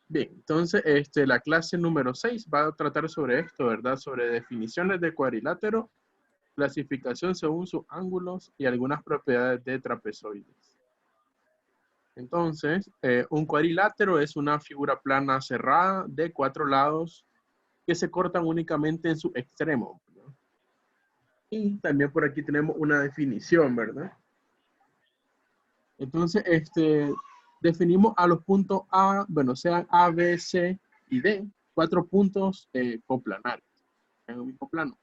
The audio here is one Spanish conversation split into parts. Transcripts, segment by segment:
Bien, entonces la clase número 6 va a tratar sobre esto, ¿verdad? Sobre definiciones de cuadrilátero, clasificación según sus ángulos y algunas propiedades de trapezoides. Entonces, un cuadrilátero es una figura plana cerrada de 4 lados que se cortan únicamente en su extremo, ¿verdad? Y también por aquí tenemos una definición, ¿verdad? Entonces, definimos a los puntos A, bueno, sean A, B, C y D, 4 puntos coplanares en un mismo plano.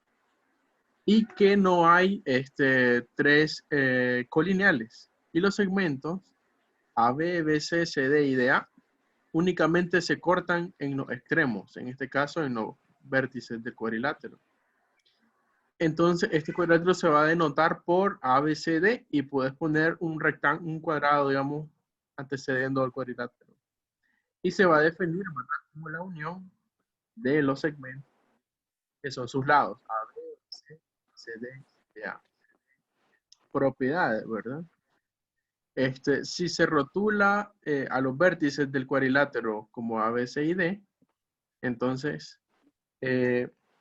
Y que no hay 3 colineales. Y los segmentos A, B, B, C, C, D y DA únicamente se cortan en los extremos, en este caso en los vértices del cuadrilátero. Entonces, este cuadrilátero se va a denotar por ABCD y puedes poner un rectángulo, un cuadrado, digamos, antecediendo al cuadrilátero. Y se va a definir, ¿verdad?, como la unión de los segmentos, que son sus lados, A, B, C, CD, A. Propiedades, ¿verdad? Si se rotula a los vértices del cuadrilátero como A, B, C y D, entonces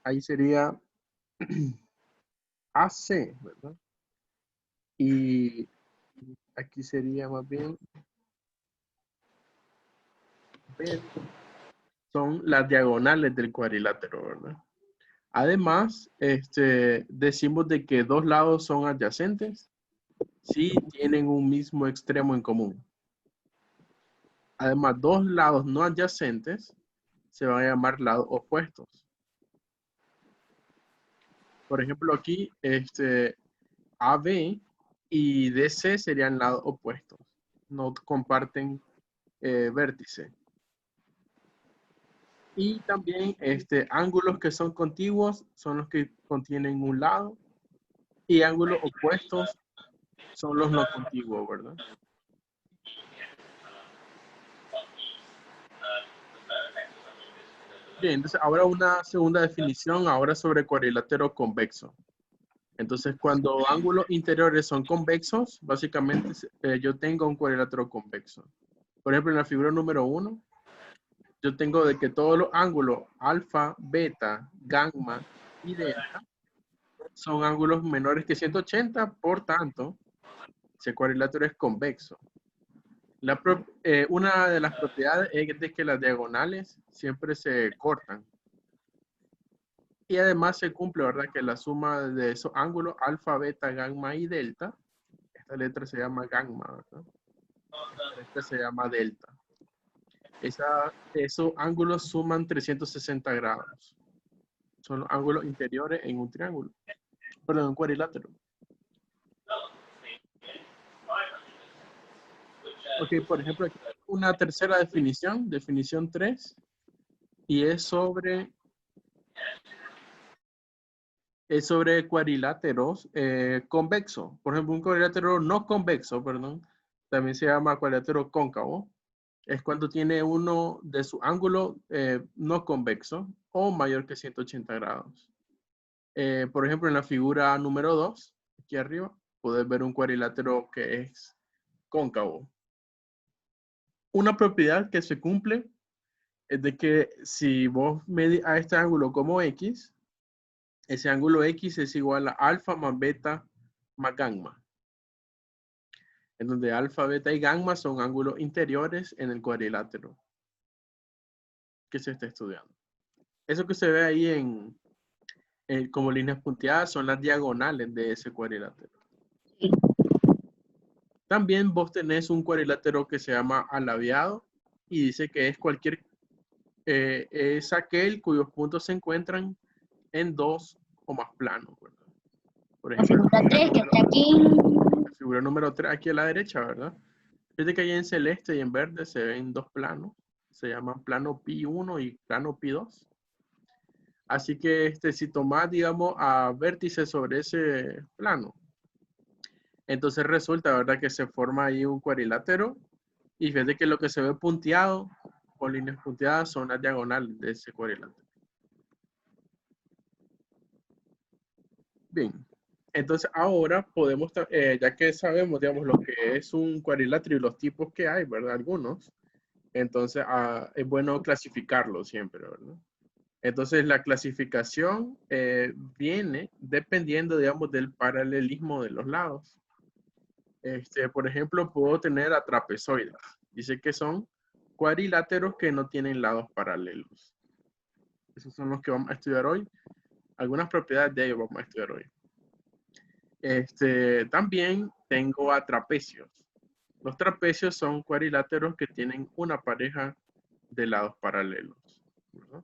ahí sería AC, ¿verdad? Y aquí sería más bien B, son las diagonales del cuadrilátero, ¿verdad? Además, decimos de que dos lados son adyacentes si tienen un mismo extremo en común. Además, dos lados no adyacentes se van a llamar lados opuestos. Por ejemplo, aquí, AB y DC serían lados opuestos. No comparten vértice. Y también ángulos que son contiguos son los que contienen un lado y ángulos opuestos son los no contiguos, ¿verdad? Bien, entonces ahora una segunda definición ahora sobre cuadrilátero convexo. Entonces cuando ángulos interiores son convexos, básicamente yo tengo un cuadrilátero convexo. Por ejemplo, en la figura número 1, yo tengo de que todos los ángulos alfa, beta, gamma y delta son ángulos menores que 180, por tanto, ese cuadrilátero es convexo. Una de las propiedades es de que las diagonales siempre se cortan. Y además se cumple, ¿verdad?, que la suma de esos ángulos, alfa, beta, gamma y delta, esta letra se llama gamma, ¿verdad? Esta letra se llama delta. Esos ángulos suman 360 grados. Son los ángulos interiores en un triángulo. Perdón, un cuadrilátero. Ok, por ejemplo, aquí una tercera definición, definición 3, y es sobre cuadriláteros convexos. Por ejemplo, un cuadrilátero no convexo, perdón, también se llama cuadrilátero cóncavo. Es cuando tiene uno de su ángulo no convexo o mayor que 180 grados. Por ejemplo, en la figura número 2, aquí arriba, puedes ver un cuadrilátero que es cóncavo. Una propiedad que se cumple es de que si vos medís a este ángulo como X, ese ángulo X es igual a alfa más beta más gamma. En donde alfa, beta y gamma son ángulos interiores en el cuadrilátero que se está estudiando. Eso que se ve ahí como líneas punteadas son las diagonales de ese cuadrilátero. También vos tenés un cuadrilátero que se llama alabeado y dice que es es aquel cuyos puntos se encuentran en dos o más planos, ¿verdad? Por ejemplo, La figura 3 que está aquí. la figura número 3 aquí a la derecha, ¿verdad? Fíjate que ahí en celeste y en verde se ven dos planos. Se llaman plano pi 1 y plano pi 2. Así que si tomás, digamos, a vértices sobre ese plano, entonces resulta, ¿verdad?, que se forma ahí un cuadrilátero. Y fíjate que lo que se ve punteado o líneas punteadas son las diagonales de ese cuadrilátero. Bien, entonces ahora podemos, ya que sabemos, digamos, lo que es un cuadrilátero y los tipos que hay, ¿verdad? Algunos, Entonces, es bueno clasificarlo siempre, ¿verdad? Entonces, la clasificación viene dependiendo, digamos, del paralelismo de los lados. Por ejemplo, puedo tener a trapezoides. Dice que son cuadriláteros que no tienen lados paralelos. Esos son los que vamos a estudiar hoy. Algunas propiedades de ellos vamos a estudiar hoy. También tengo a trapecios. Los trapecios son cuadriláteros que tienen una pareja de lados paralelos, ¿verdad?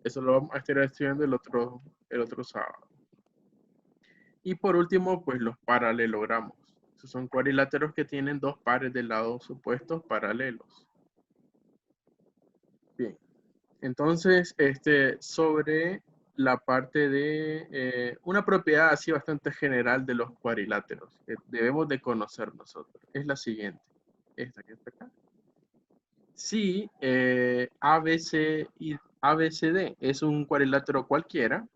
Eso lo vamos a estar estudiando el otro sábado. Y por último, pues los paralelogramos. Esos son cuadriláteros que tienen dos pares de lados opuestos paralelos. Bien. Entonces, sobre la parte de una propiedad así bastante general de los cuadriláteros que debemos de conocer nosotros es la siguiente. Esta que está acá. Si ABCD es un cuadrilátero cualquiera,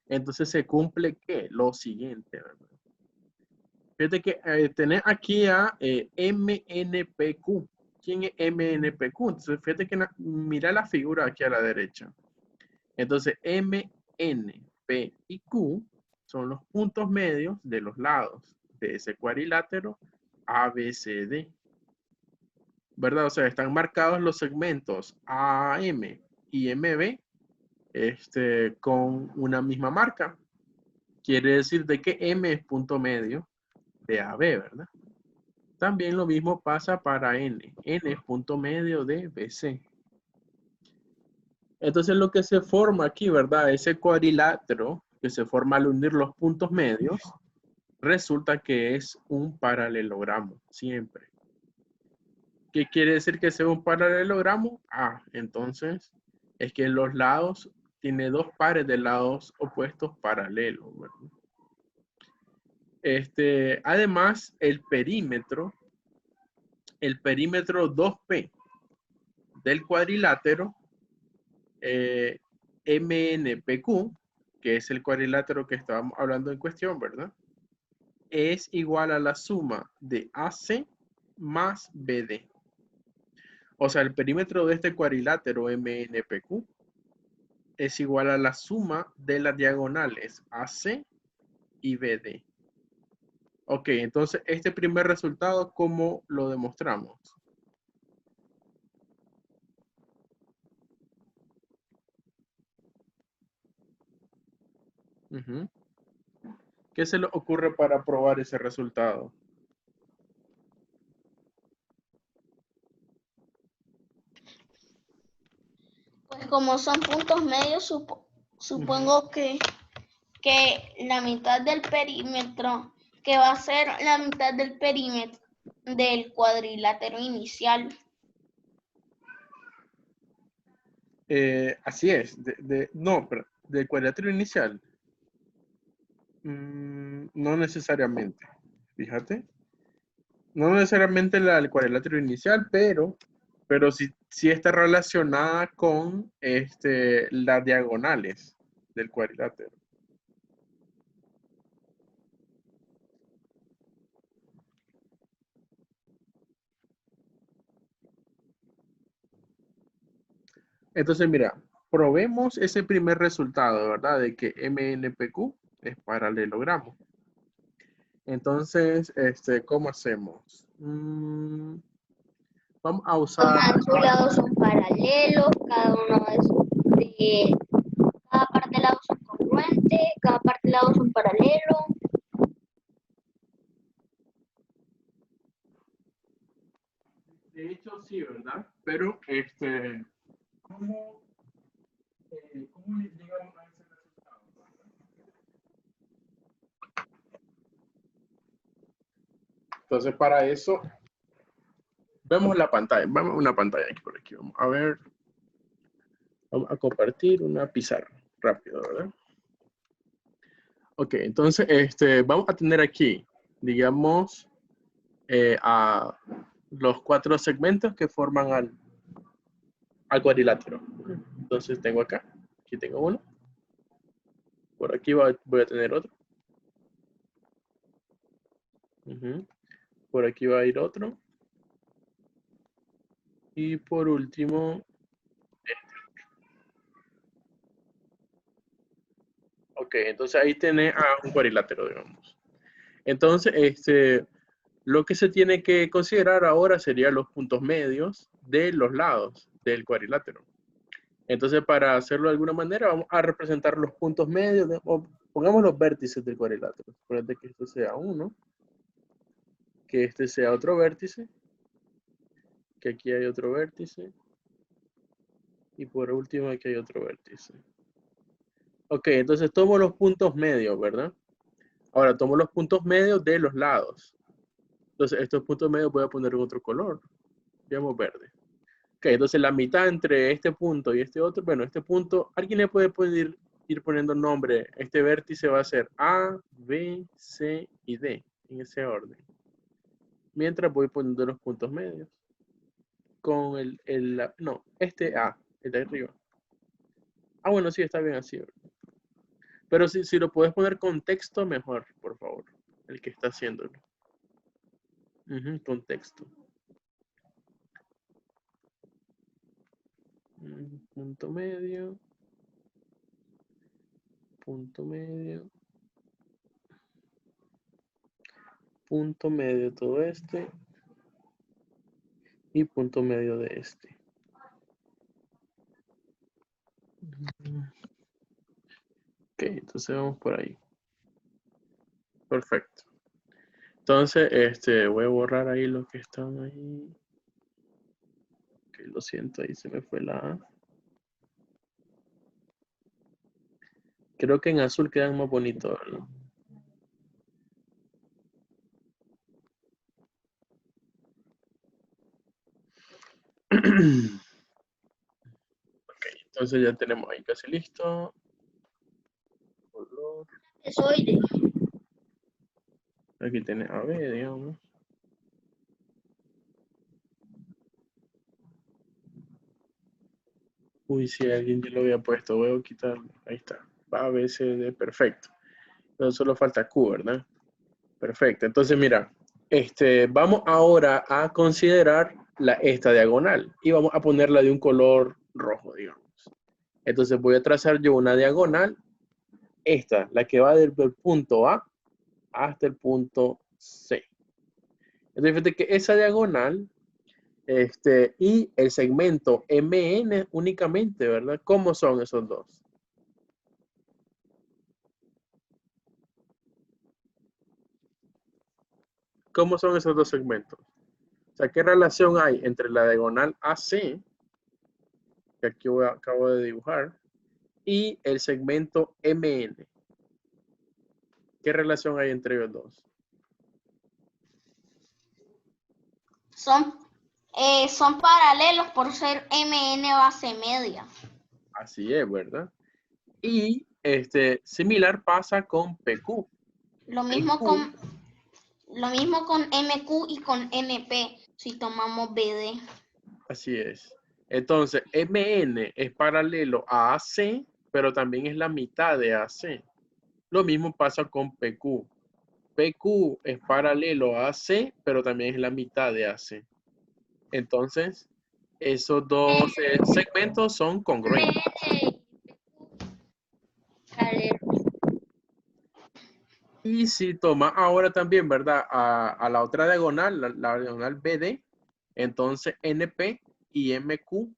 entonces se cumple ¿qué? Lo siguiente, ¿verdad? Fíjate que tenés aquí a MNPQ. ¿Quién es MNPQ? Entonces, fíjate que mira la figura aquí a la derecha. Entonces, M, N, P y Q son los puntos medios de los lados de ese cuadrilátero ABCD. ¿Verdad? O sea, están marcados los segmentos AM y MB con una misma marca. Quiere decir de que M es punto medio de AB, ¿verdad? También lo mismo pasa para N. N es punto medio de BC. Entonces lo que se forma aquí, ¿verdad? Ese cuadrilátero que se forma al unir los puntos medios, resulta que es un paralelogramo, siempre. ¿Qué quiere decir que sea un paralelogramo? Entonces es que los lados tiene dos pares de lados opuestos paralelos, ¿verdad? Además, el perímetro 2P del cuadrilátero MNPQ, que es el cuadrilátero que estábamos hablando en cuestión, ¿verdad? Es igual a la suma de AC más BD. O sea, el perímetro de este cuadrilátero MNPQ es igual a la suma de las diagonales AC y BD. Ok, entonces este primer resultado, ¿cómo lo demostramos? ¿Qué se le ocurre para probar ese resultado? Pues como son puntos medios, supongo que la mitad del perímetro, que va a ser la mitad del perímetro del cuadrilátero inicial. Así es, no, pero del cuadrilátero inicial. No necesariamente, fíjate. No necesariamente el cuadrilátero inicial, pero sí está relacionada con las diagonales del cuadrilátero. Entonces, mira, probemos ese primer resultado, ¿verdad? De que MNPQ es paralelogramo. Entonces, ¿cómo hacemos? Vamos a usar... Ambos lados son paralelos, cada parte del lado son congruentes, cada parte del lado son paralelos. De hecho, sí, ¿verdad? Pero, ¿cómo llegamos a ese resultado? Entonces, para eso, vemos la pantalla. Vamos a una pantalla aquí por aquí. Vamos a ver. Vamos a compartir una pizarra. Rápido, ¿verdad? Ok, entonces, vamos a tener aquí, digamos, a los 4 segmentos que forman al cuadrilátero. Entonces, tengo acá. Aquí tengo uno. Por aquí voy a tener otro. Por aquí va a ir otro. Y por último, ok, entonces ahí tenés a un cuadrilátero, digamos. Entonces, lo que se tiene que considerar ahora serían los puntos medios de los lados del cuadrilátero. Entonces, para hacerlo de alguna manera, vamos a representar los puntos medios, o pongamos los vértices del cuadrilátero. Ponete que este sea uno, que este sea otro vértice, que aquí hay otro vértice, y por último aquí hay otro vértice. Ok, entonces tomo los puntos medios, ¿verdad? Ahora tomo los puntos medios de los lados. Entonces, estos puntos medios voy a poner en otro color. Digamos verde. Ok, entonces la mitad entre este punto y este otro, bueno, este punto, alguien le puede ir poniendo nombre. Este vértice va a ser A, B, C y D, en ese orden. Mientras voy poniendo los puntos medios. Con no, este A, el de arriba. Ah, bueno, sí, está bien así. Pero si lo puedes poner con texto, mejor, por favor. El que está haciéndolo. Con texto. Punto medio. Punto medio. Punto medio todo este. Y punto medio de este. Ok, entonces vamos por ahí. Perfecto. Entonces, voy a borrar ahí los que están ahí. Ok, lo siento, ahí se me fue la A. Creo que en azul quedan más bonitos, ¿verdad? Ok, entonces ya tenemos ahí casi listo. Color. Esoide. Aquí tiene AB, digamos. Uy, si alguien ya lo había puesto, voy a quitarlo. Ahí está. Va a B, C, D, perfecto. Entonces solo falta Q, ¿verdad? Perfecto. Entonces, mira, vamos ahora a considerar esta diagonal y vamos a ponerla de un color rojo, digamos. Entonces voy a trazar yo una diagonal, esta, la que va desde el punto A hasta el punto C. Entonces, fíjate que esa diagonal y el segmento MN únicamente, ¿verdad? ¿Cómo son esos dos? ¿Cómo son esos dos segmentos? O sea, ¿qué relación hay entre la diagonal AC, que aquí acabo de dibujar, y el segmento MN? ¿Qué relación hay entre ellos dos? Son paralelos por ser MN base media. Así es, ¿verdad? Y similar pasa con PQ. Lo mismo con MQ y con NP si tomamos BD. Así es. Entonces, MN es paralelo a AC, pero también es la mitad de AC. Lo mismo pasa con PQ. PQ es paralelo a AC, pero también es la mitad de AC. Entonces, esos dos segmentos son congruentes. Y si toma ahora también, ¿verdad? A la otra diagonal, la diagonal BD, entonces NP y MQ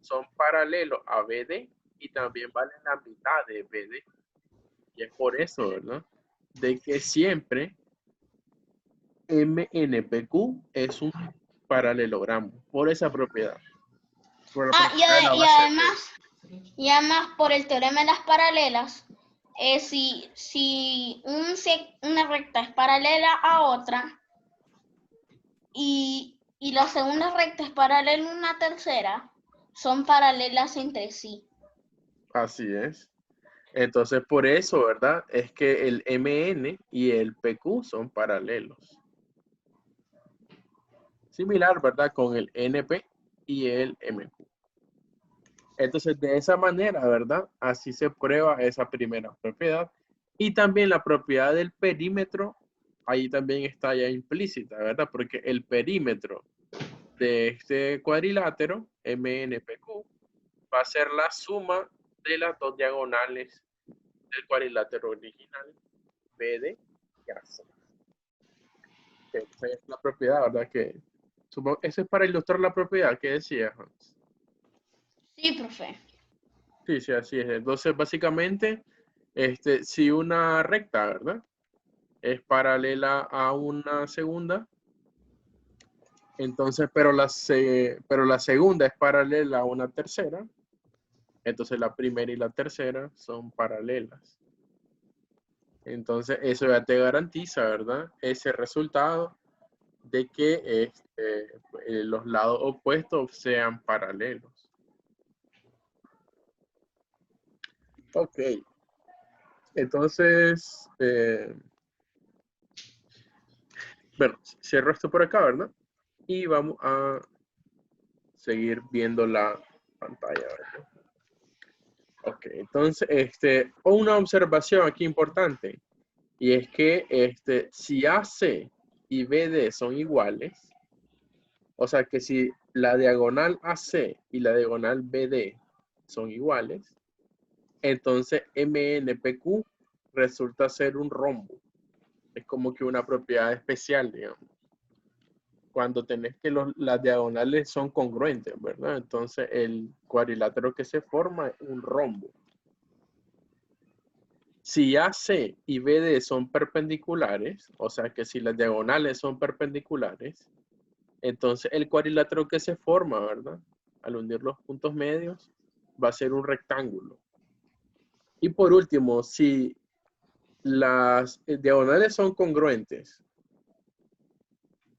son paralelos a BD y también valen la mitad de BD. Y es por eso, ¿verdad? De que siempre MNPQ es un paralelogramo, por esa propiedad. Por la propiedad de la base Y además, por el teorema de las paralelas, si una recta es paralela a otra y la segunda recta es paralela a una tercera, son paralelas entre sí. Así es. Entonces, por eso, ¿verdad? Es que el MN y el PQ son paralelos. Similar, ¿verdad? Con el NP y el MQ. Entonces, de esa manera, ¿verdad? Así se prueba esa primera propiedad. Y también la propiedad del perímetro, ahí también está ya implícita, ¿verdad? Porque el perímetro de este cuadrilátero, MNPQ, va a ser la suma de las dos diagonales del cuadrilátero original, BD y AC. Esa es la propiedad, ¿verdad? Que supongo, eso es para ilustrar la propiedad que decía Hans. Sí, profe. Sí, sí, así es. Entonces, básicamente, si una recta, ¿verdad? Es paralela a una segunda, entonces, pero la segunda es paralela a una tercera, entonces la primera y la tercera son paralelas. Entonces, eso ya te garantiza, ¿verdad? Ese resultado de que los lados opuestos sean paralelos. Ok. Entonces, bueno, cierro esto por acá, ¿verdad? Y vamos a seguir viendo la pantalla, ¿verdad? Ok, entonces, una observación aquí importante, y es que si AC y BD son iguales, o sea que si la diagonal AC y la diagonal BD son iguales, entonces MNPQ resulta ser un rombo. Es como que una propiedad especial, digamos. Cuando tenés que las diagonales son congruentes, ¿verdad? Entonces el cuadrilátero que se forma es un rombo. Si AC y BD son perpendiculares, o sea que si las diagonales son perpendiculares, entonces el cuadrilátero que se forma, ¿verdad? Al unir los puntos medios, va a ser un rectángulo. Y por último, si las diagonales son congruentes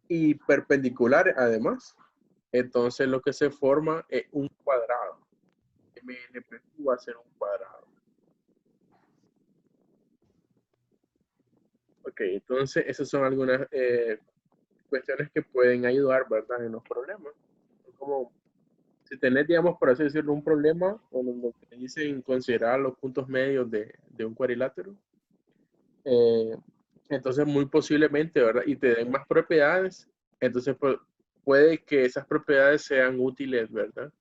y perpendiculares además, entonces lo que se forma es un cuadrado. MNPQ va a ser un cuadrado. Ok, entonces esas son algunas cuestiones que pueden ayudar, ¿verdad? En los problemas. Como si tenés, digamos, por así decirlo, un problema o lo que dicen considerar los puntos medios de un cuadrilátero, entonces muy posiblemente, ¿verdad? Y te den más propiedades, entonces pues, puede que esas propiedades sean útiles, ¿verdad?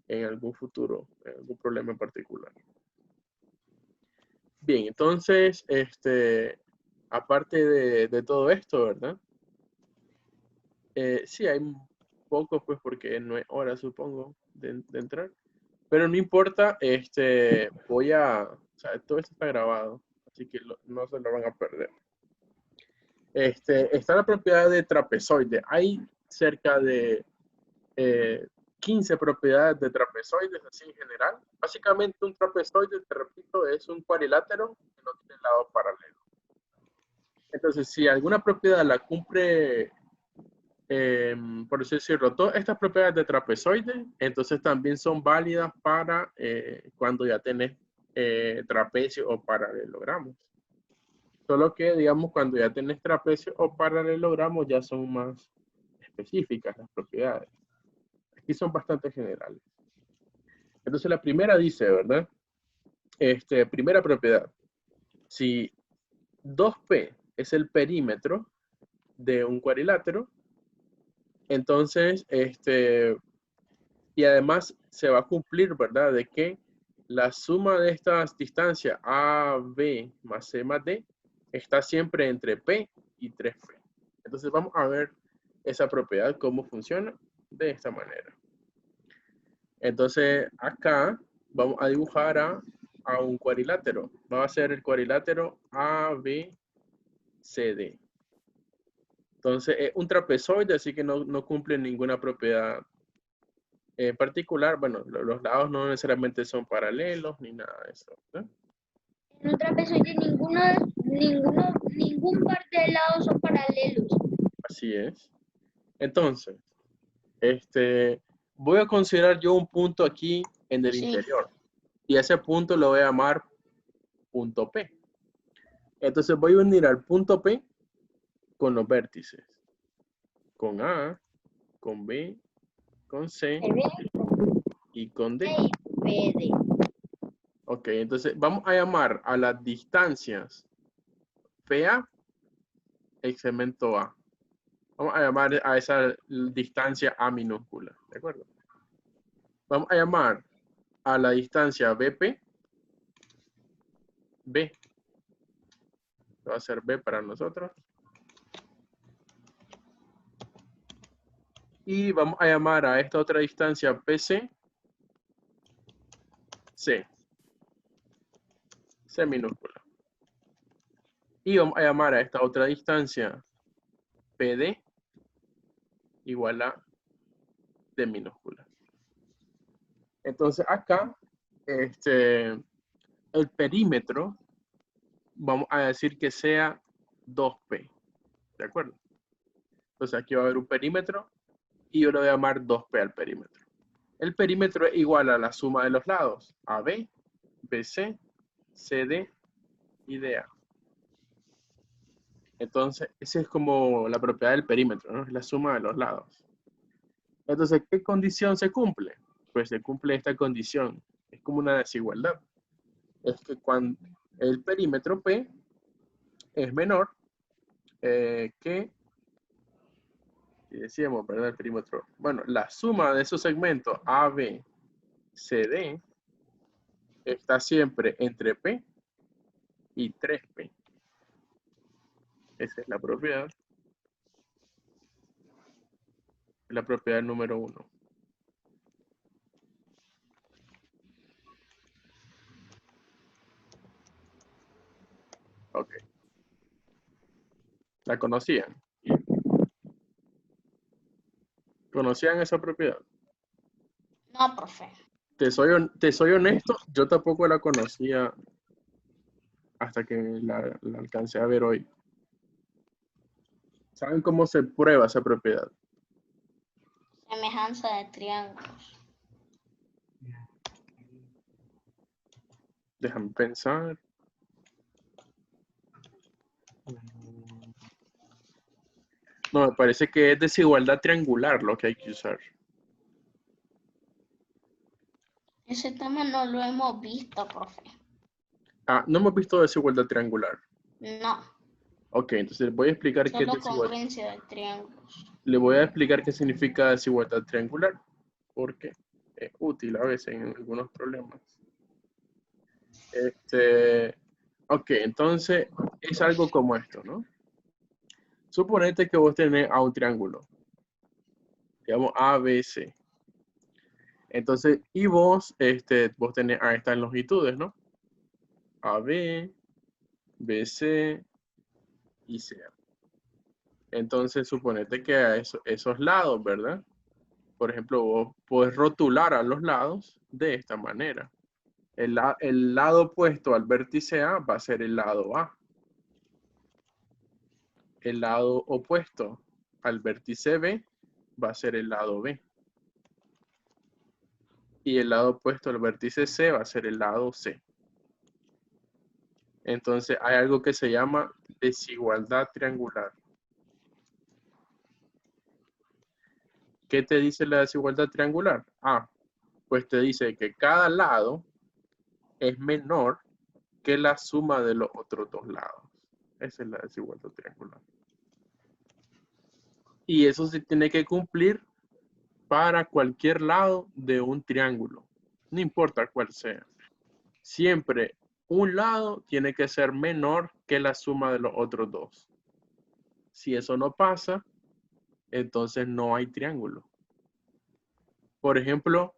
En algún futuro, en algún problema en particular. Bien, entonces, aparte de todo esto, ¿verdad? Sí, hay poco, pues, porque no es hora, supongo, de entrar. Pero no importa, o sea, todo esto está grabado, así que no se lo van a perder. Está la propiedad de trapezoide. Hay cerca de 15 propiedades de trapezoides, así en general. Básicamente un trapezoide, te repito, es un cuadrilátero que no tiene lados paralelos. Entonces, si alguna propiedad la cumple, por así decirlo, todas estas propiedades de trapezoide, entonces también son válidas para cuando ya tenés trapecio o paralelogramos. Solo que, digamos, cuando ya tenés trapecio o paralelogramos, ya son más específicas las propiedades. Aquí son bastante generales. Entonces, la primera dice, ¿verdad? Primera propiedad. Si 2P es el perímetro de un cuadrilátero, entonces, y además se va a cumplir, ¿verdad? De que la suma de estas distancias AB más C más D está siempre entre P y 3P. Entonces vamos a ver esa propiedad, cómo funciona de esta manera. Entonces acá vamos a dibujar a un cuadrilátero. Va a ser el cuadrilátero ABCD. Entonces es un trapezoide, así que no cumple ninguna propiedad en particular. Bueno, los lados no necesariamente son paralelos ni nada de eso, ¿no? En un trapezoide ningún par de lados son paralelos. Así es. Entonces, voy a considerar yo un punto aquí en el interior. Y ese punto lo voy a llamar punto P. Entonces voy a unir al punto P con los vértices. Con A, con B, con C y con D. Ok, entonces vamos a llamar a las distancias PA el segmento A. Vamos a llamar a esa distancia A minúscula, ¿de acuerdo? Vamos a llamar a la distancia BP, B. Va a ser B para nosotros. Y vamos a llamar a esta otra distancia PC, C. C minúscula. Y vamos a llamar a esta otra distancia PD igual a D minúscula. Entonces acá, el perímetro, vamos a decir que sea 2P. ¿De acuerdo? Entonces aquí va a haber un perímetro y yo le voy a llamar 2P al perímetro. El perímetro es igual a la suma de los lados, AB, BC, CD y DA. Entonces, esa es como la propiedad del perímetro, ¿no? Es la suma de los lados. Entonces, ¿qué condición se cumple? Pues se cumple esta condición. Es como una desigualdad. Es que cuando el perímetro P es menor que, si decíamos, ¿verdad? El perímetro. Bueno, la suma de esos segmentos A, B, C, D está siempre entre P y 3P. Esa es la propiedad. La propiedad número 1. Ok. ¿La conocían? ¿Conocían esa propiedad? No, profe. Te soy honesto, yo tampoco la conocía hasta que la alcancé a ver hoy. ¿Saben cómo se prueba esa propiedad? Semejanza de triángulos. Déjame pensar. No, me parece que es desigualdad triangular lo que hay que usar. Ese tema no lo hemos visto, profe. Ah, no hemos visto desigualdad triangular. No. Ok, entonces voy a explicar qué es Solo desigualdad. congruencia de triángulos. Le voy a explicar qué significa desigualdad triangular, porque es útil a veces en algunos problemas. Ok, entonces es algo como esto, ¿no? Suponete que vos tenés a un triángulo, digamos ABC. Entonces, y vos tenés a estas longitudes, ¿no? AB, BC y CA. Entonces, suponete que a esos lados, ¿verdad? Por ejemplo, vos podés rotular a los lados de esta manera. El lado opuesto al vértice A va a ser el lado A. El lado opuesto al vértice B va a ser el lado B. Y el lado opuesto al vértice C va a ser el lado C. Entonces hay algo que se llama desigualdad triangular. ¿Qué te dice la desigualdad triangular? Pues te dice que cada lado es menor que la suma de los otros dos lados. Esa es la desigualdad triangular. Y eso se tiene que cumplir para cualquier lado de un triángulo. No importa cuál sea. Siempre un lado tiene que ser menor que la suma de los otros dos. Si eso no pasa, entonces no hay triángulo. Por ejemplo,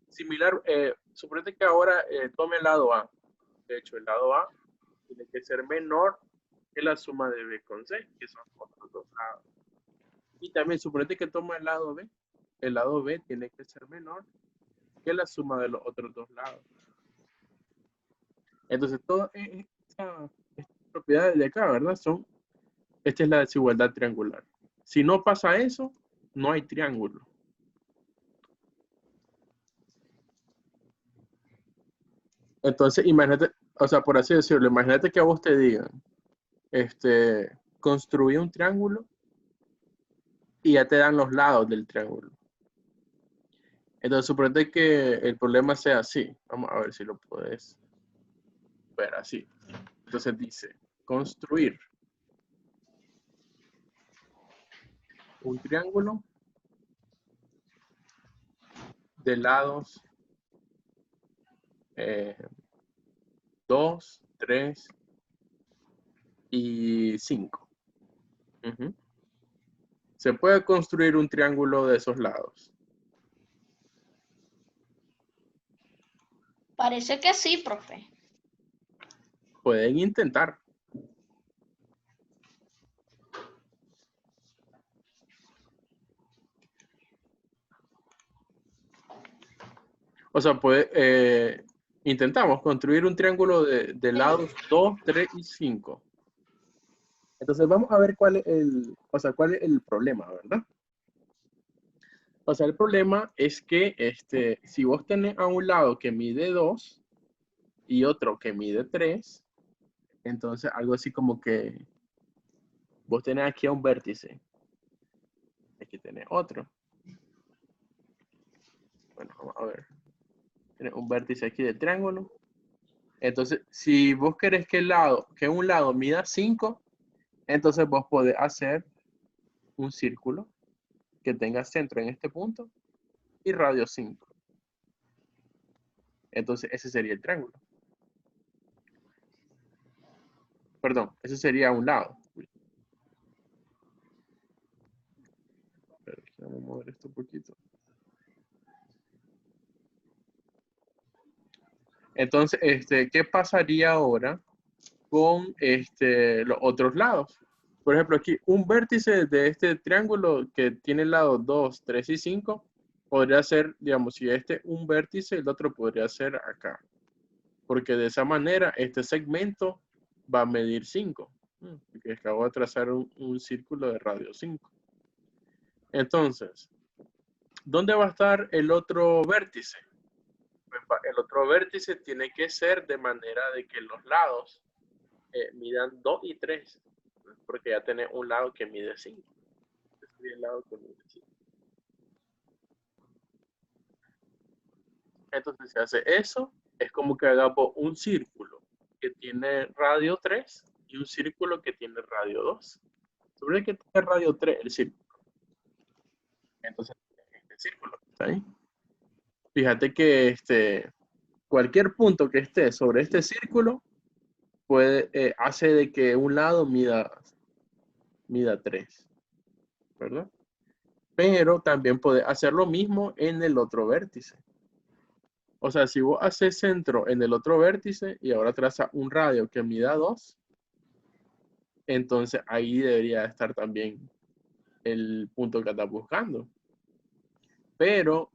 similar, suponete que ahora tome el lado A. De hecho, el lado A tiene que ser menor que la suma de B con C, que son otros dos lados. Y también suponete que toma el lado B. El lado B tiene que ser menor que la suma de los otros dos lados. Entonces, todas estas propiedades de acá, ¿verdad? Esta es la desigualdad triangular. Si no pasa eso, no hay triángulo. Entonces, imagínate, o sea, por así decirlo, imagínate que a vos te digan, construir un triángulo y ya te dan los lados del triángulo. Entonces, suponete que el problema sea así. Vamos a ver si lo puedes ver así. Entonces dice, construir un triángulo de lados 2, 3 y 5. Se puede construir un triángulo de esos lados. Parece que sí, profe. Pueden intentar. O sea, intentamos construir un triángulo de lados 2, 3 y 5. Entonces vamos a ver cuál es el problema, ¿verdad? O sea, el problema es que si vos tenés a un lado que mide 2 y otro que mide 3, entonces algo así como que vos tenés aquí a un vértice. Aquí tenés otro. Bueno, vamos a ver. Tenés un vértice aquí del triángulo. Entonces, si vos querés que un lado mida 5, entonces vos podés hacer un círculo que tenga centro en este punto y radio 5. Entonces, ese sería el triángulo. Perdón, ese sería un lado. Pero vamos a mover esto un poquito. Entonces, ¿qué pasaría ahora con los otros lados? Por ejemplo, aquí un vértice de este triángulo que tiene lados 2, 3 y 5 podría ser, digamos, si un vértice, el otro podría ser acá. Porque de esa manera este segmento va a medir 5. Porque acabo de trazar un círculo de radio 5. Entonces, ¿dónde va a estar el otro vértice? Pues el otro vértice tiene que ser de manera de que los lados midan 2 y 3. Porque ya tenés un lado que mide 5. Este sería el lado que mide 5. Entonces, si hace eso, es como que hagamos un círculo que tiene radio 3 y un círculo que tiene radio 2. Sobre que tiene radio 3 el círculo. Entonces, este círculo está ahí. Fíjate que cualquier punto que esté sobre este círculo hace de que un lado mida 3, ¿verdad? Pero también puede hacer lo mismo en el otro vértice. O sea, si vos haces centro en el otro vértice y ahora traza un radio que mida 2, entonces ahí debería estar también el punto que estás buscando. Pero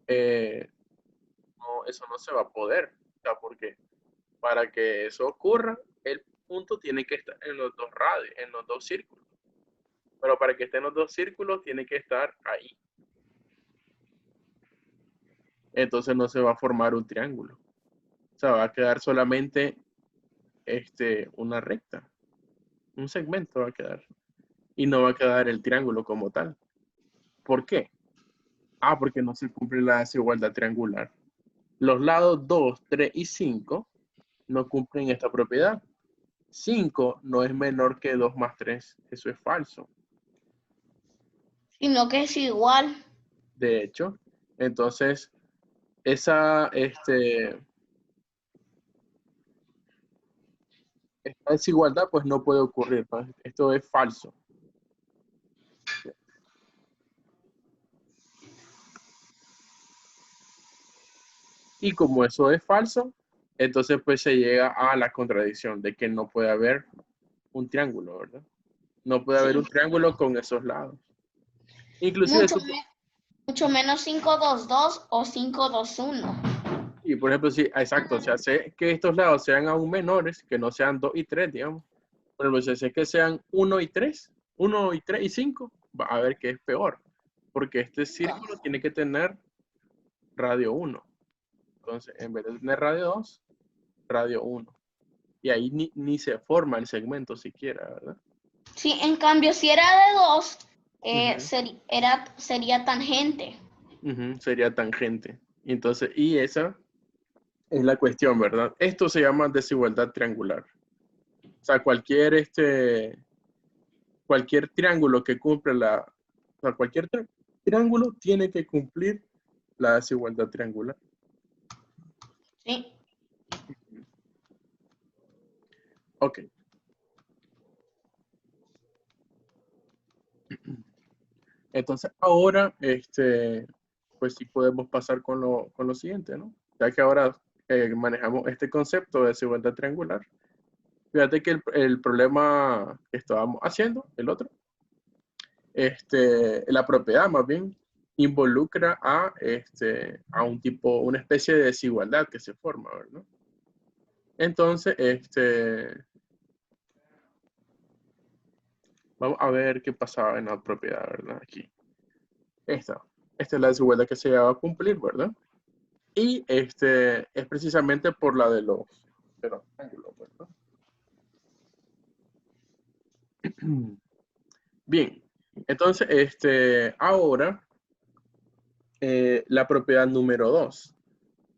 eso no se va a poder. O sea, porque para que eso ocurra, el punto tiene que estar en los dos radios, en los dos círculos. Pero para que esté en los dos círculos, tiene que estar ahí. Entonces no se va a formar un triángulo. O sea, va a quedar solamente una recta. Un segmento va a quedar. Y no va a quedar el triángulo como tal. ¿Por qué? Porque no se cumple la desigualdad triangular. Los lados 2, 3 y 5 no cumplen esta propiedad. 5 no es menor que 2 más 3. Eso es falso. Sino que es igual. De hecho, entonces, esta desigualdad pues no puede ocurrir. ¿No? Esto es falso. Y como eso es falso, entonces pues se llega a la contradicción de que no puede haber un triángulo, ¿verdad? No puede haber un triángulo con esos lados. Inclusive mucho menos 522 o 521. Y por ejemplo, sí, exacto, se hace que estos lados sean aún menores, que no sean 2 y 3, digamos. Por ejemplo, si hace que sean 1 y 3, 1 y 3 y 5, va a ver que es peor. Porque este círculo tiene que tener radio 1. Entonces, en vez de tener radio 2, radio 1. Y ahí ni se forma el segmento siquiera, ¿verdad? Sí, en cambio, si era de 2, sería tangente. Sería tangente. Entonces, y esa es la cuestión, ¿verdad? Esto se llama desigualdad triangular. O sea, cualquier triángulo que cumpla sea, cualquier triángulo tiene que cumplir la desigualdad triangular. Sí. Ok. Entonces ahora, pues sí podemos pasar con lo siguiente, ¿no? Ya que ahora manejamos este concepto de desigualdad triangular. Fíjate que el problema que estábamos haciendo, el otro, la propiedad más bien, involucra a un tipo, una especie de desigualdad que se forma, ¿verdad? Entonces, vamos a ver qué pasaba en la propiedad, ¿verdad? Aquí. Esta es la desigualdad que se va a cumplir, ¿verdad? Y es precisamente por la de los ángulos, ¿verdad? Bien, entonces, ahora la propiedad número 2.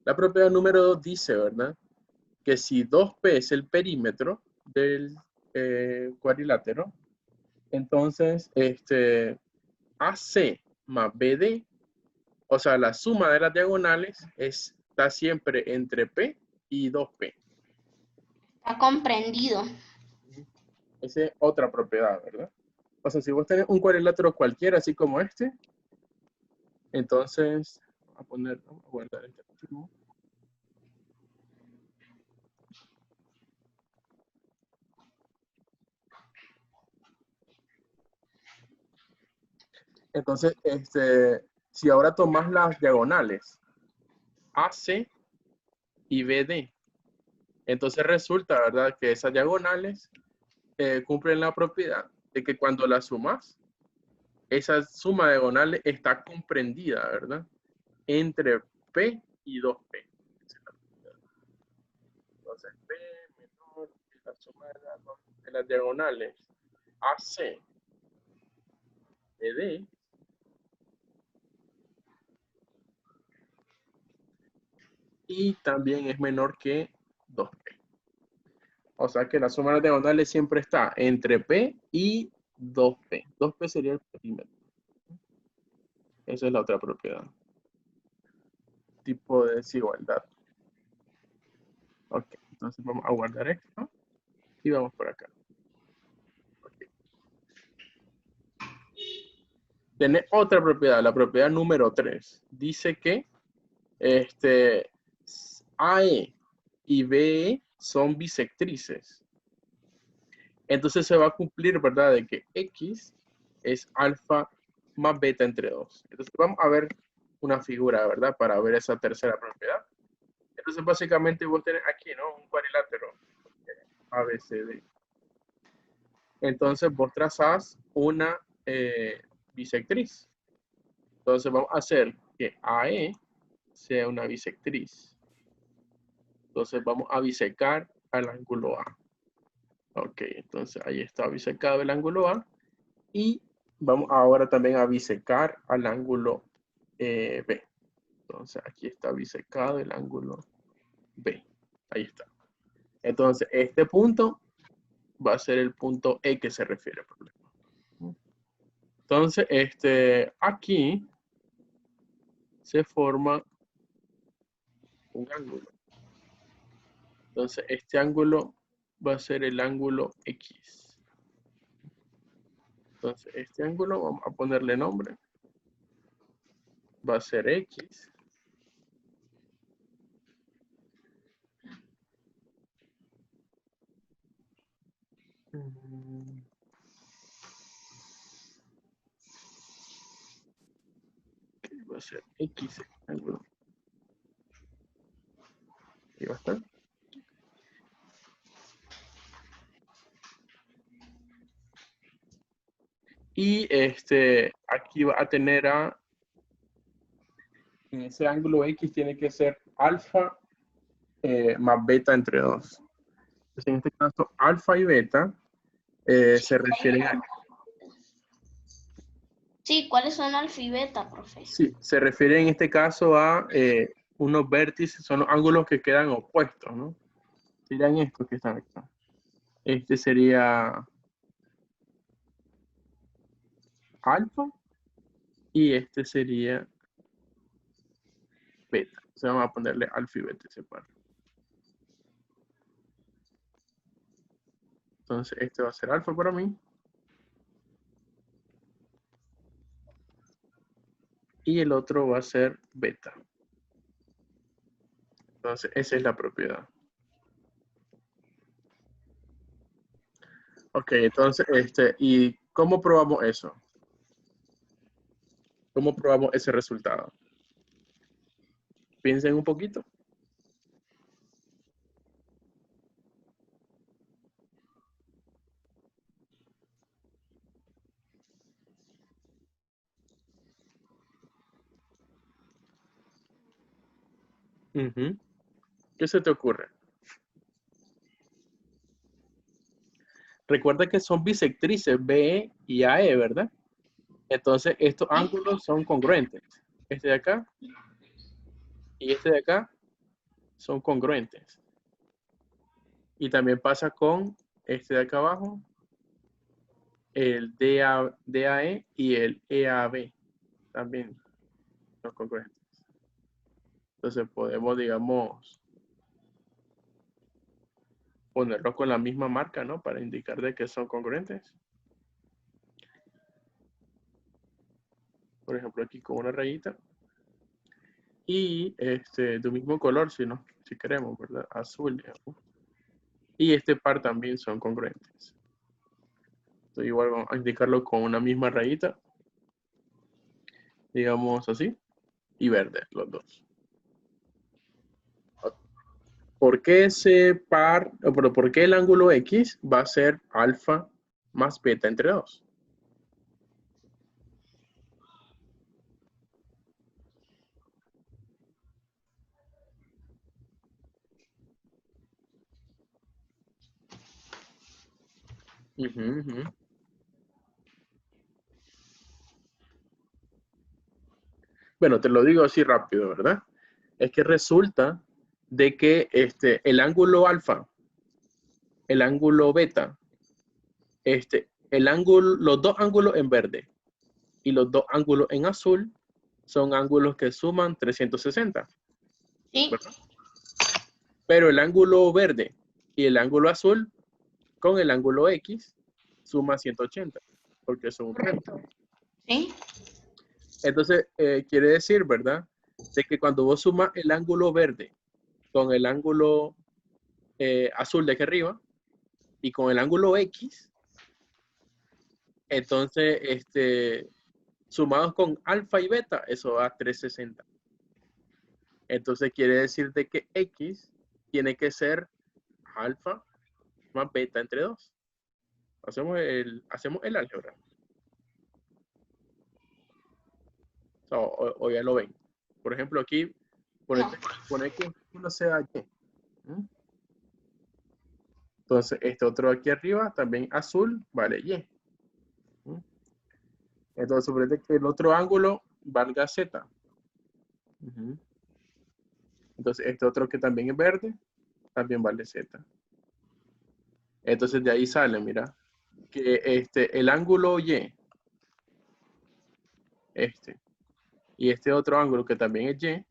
La propiedad número 2 dice, ¿verdad? Que si 2P es el perímetro del cuadrilátero, entonces AC más BD, o sea, la suma de las diagonales está siempre entre P y 2P. Está comprendido. Esa es otra propiedad, ¿verdad? O sea, si vos tenés un cuadrilátero cualquiera, así como este, entonces, vamos a guardar este archivo. Entonces, si ahora tomas las diagonales AC y BD, entonces resulta, ¿verdad?, que esas diagonales cumplen la propiedad de que cuando las sumas, esa suma diagonal está comprendida, ¿verdad?, entre P y 2P. Entonces, P menor que la suma de las diagonales AC, BD, y también es menor que 2P. O sea que la suma de las diagonales siempre está entre P y 2P. 2P sería el perímetro. Esa es la otra propiedad. Tipo de desigualdad. Ok, entonces vamos a guardar esto y vamos por acá. Okay. Tiene otra propiedad, la propiedad número 3. Dice que AE y BE son bisectrices. Entonces se va a cumplir, ¿verdad?, de que X es alfa más beta entre 2. Entonces vamos a ver una figura, ¿verdad?, para ver esa tercera propiedad. Entonces básicamente vos tenés aquí, ¿no?, un cuadrilátero ABCD. Entonces vos trazás una bisectriz. Entonces vamos a hacer que AE sea una bisectriz. Entonces vamos a bisecar al ángulo A. Ok, entonces ahí está bisecado el ángulo A. Y vamos ahora también a bisecar al ángulo B. Entonces aquí está bisecado el ángulo B. Ahí está. Entonces este punto va a ser el punto E que se refiere al problema. Entonces aquí se forma un ángulo. Entonces este ángulo va a ser el ángulo X. Entonces este ángulo vamos a ponerle nombre. Va a ser X. Va a ser X ángulo. Ahí va a estar. Y aquí va a tener ese ángulo X tiene que ser alfa más beta entre 2. Entonces, en este caso, alfa y beta se refieren a... Sí, ¿cuáles son alfa y beta, profe? Sí, se refiere en este caso a unos vértices, son los ángulos que quedan opuestos, ¿no? Serían estos que están acá. Este sería alfa Y este sería beta. O sea, vamos a ponerle alfa y beta separado. Entonces, este va a ser alfa para mí. Y el otro va a ser beta. Entonces, esa es la propiedad. Ok, entonces, ¿y cómo probamos eso? ¿Cómo probamos ese resultado? Piensen un poquito. Ujú. ¿Qué se te ocurre? Recuerda que son bisectrices BE y AE, ¿verdad? Entonces, estos ángulos son congruentes. Este de acá y este de acá son congruentes. Y también pasa con este de acá abajo, el DAE y el EAB. También son congruentes. Entonces, podemos, digamos, ponerlos con la misma marca, ¿no? Para indicar de que son congruentes. Por ejemplo, aquí con una rayita. Y de mismo color, si queremos, ¿verdad? Azul, digamos. Y este par también son congruentes. Entonces, igual vamos a indicarlo con una misma rayita. Digamos así. Y verde, los dos. ¿Por qué ese par, pero por qué el ángulo X va a ser alfa más beta entre 2? Bueno, te lo digo así rápido, ¿verdad? Es que resulta de que el ángulo alfa, el ángulo beta, los dos ángulos en verde y los dos ángulos en azul son ángulos que suman 360. Sí. ¿Verdad? Pero el ángulo verde y el ángulo azul con el ángulo X suma 180, porque son un recto. Sí. Entonces, quiere decir, ¿verdad? De que cuando vos sumas el ángulo verde con el ángulo azul de aquí arriba y con el ángulo X, entonces, sumados con alfa y beta, eso da 360. Entonces, quiere decir de que X tiene que ser alfa más beta entre 2. Hacemos el álgebra. O ya lo ven. Por ejemplo, aquí poner que uno sea Y. Entonces, este otro aquí arriba, también azul, vale Y. Entonces, suponete que el otro ángulo valga Z. Entonces, este otro que también es verde, también vale Z. Entonces, de ahí sale, mira, que el ángulo Y, y este otro ángulo que también es Y,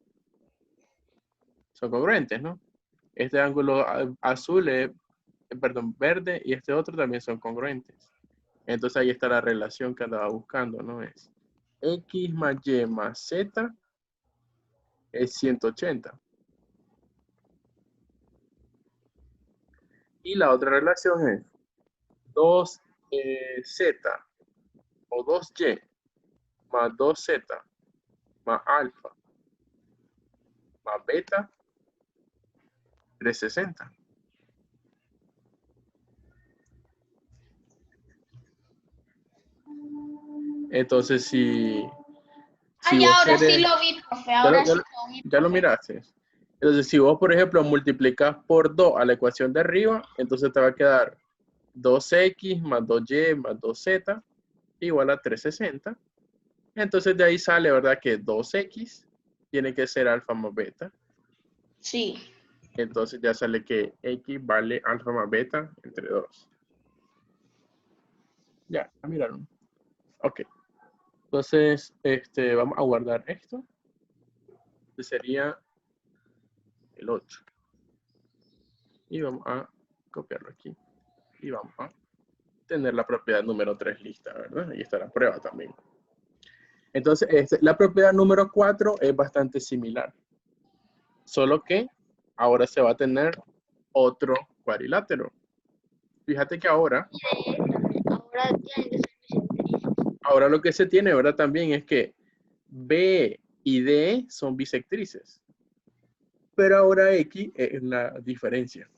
son congruentes, ¿no? Este ángulo azul es, perdón, verde, y este otro también son congruentes. Entonces ahí está la relación que andaba buscando, ¿no? Es X más Y más Z es 180. Y la otra relación es 2Z o 2Y más 2Z más alfa más beta 360. Entonces, si Ay, vos ahora sí querés, lo vi, profe. Ahora sí lo vi, ya lo profe. miraste. Entonces, si vos, por ejemplo, multiplicas por 2 a la ecuación de arriba, entonces te va a quedar 2X más 2Y más 2Z igual a 360. Entonces, de ahí sale, ¿verdad? Que 2X tiene que ser alfa más beta. Sí. Entonces, ya sale que X vale alfa más beta entre 2. Ya miraron. Ok. Entonces, vamos a guardar esto. Este sería el 8. Y vamos a copiarlo aquí. Y vamos a tener la propiedad número 3 lista, ¿verdad? Ahí está la prueba también. Entonces, la propiedad número 4 es bastante similar. Solo que ahora se va a tener otro cuadrilátero. Fíjate que ahora lo que se tiene, ¿verdad? También es que B y D son bisectrices. Pero ahora X es la diferencia.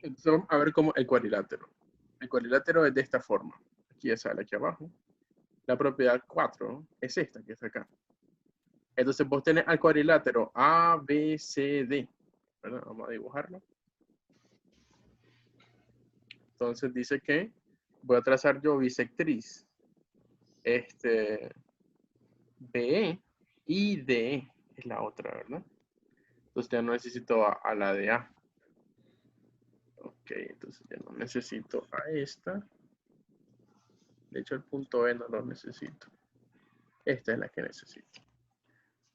Entonces vamos a ver cómo el cuadrilátero. El cuadrilátero es de esta forma. Aquí sale aquí abajo. La propiedad 4 es esta que está acá. Entonces vos tenés al cuadrilátero A, B, C, D. ¿Verdad? Vamos a dibujarlo. Entonces dice que voy a trazar yo bisectriz. B y D es la otra, ¿verdad? Entonces ya no necesito a la de A. Ok, entonces ya no necesito a esta. De hecho, el punto E no lo necesito. Esta es la que necesito.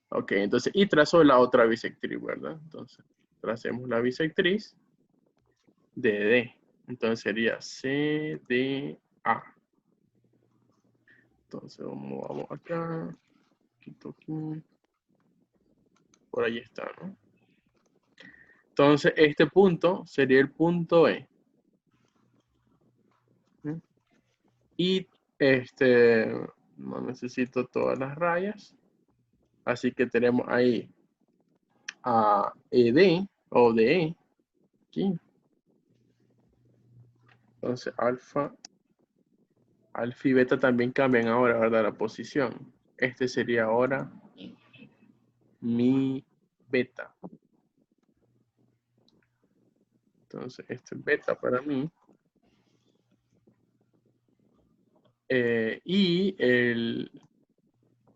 Ok, entonces, y trazo la otra bisectriz, ¿verdad? Entonces, tracemos la bisectriz de D. Entonces sería CDA. Entonces, vamos acá. Quito aquí. Por ahí está, ¿no? Entonces, este punto sería el punto E. Y no necesito todas las rayas. Así que tenemos ahí a ED o DE. Aquí. Entonces, alfa y beta también cambian ahora, ¿verdad? La posición. Este sería ahora mi beta. Entonces, este es beta para mí.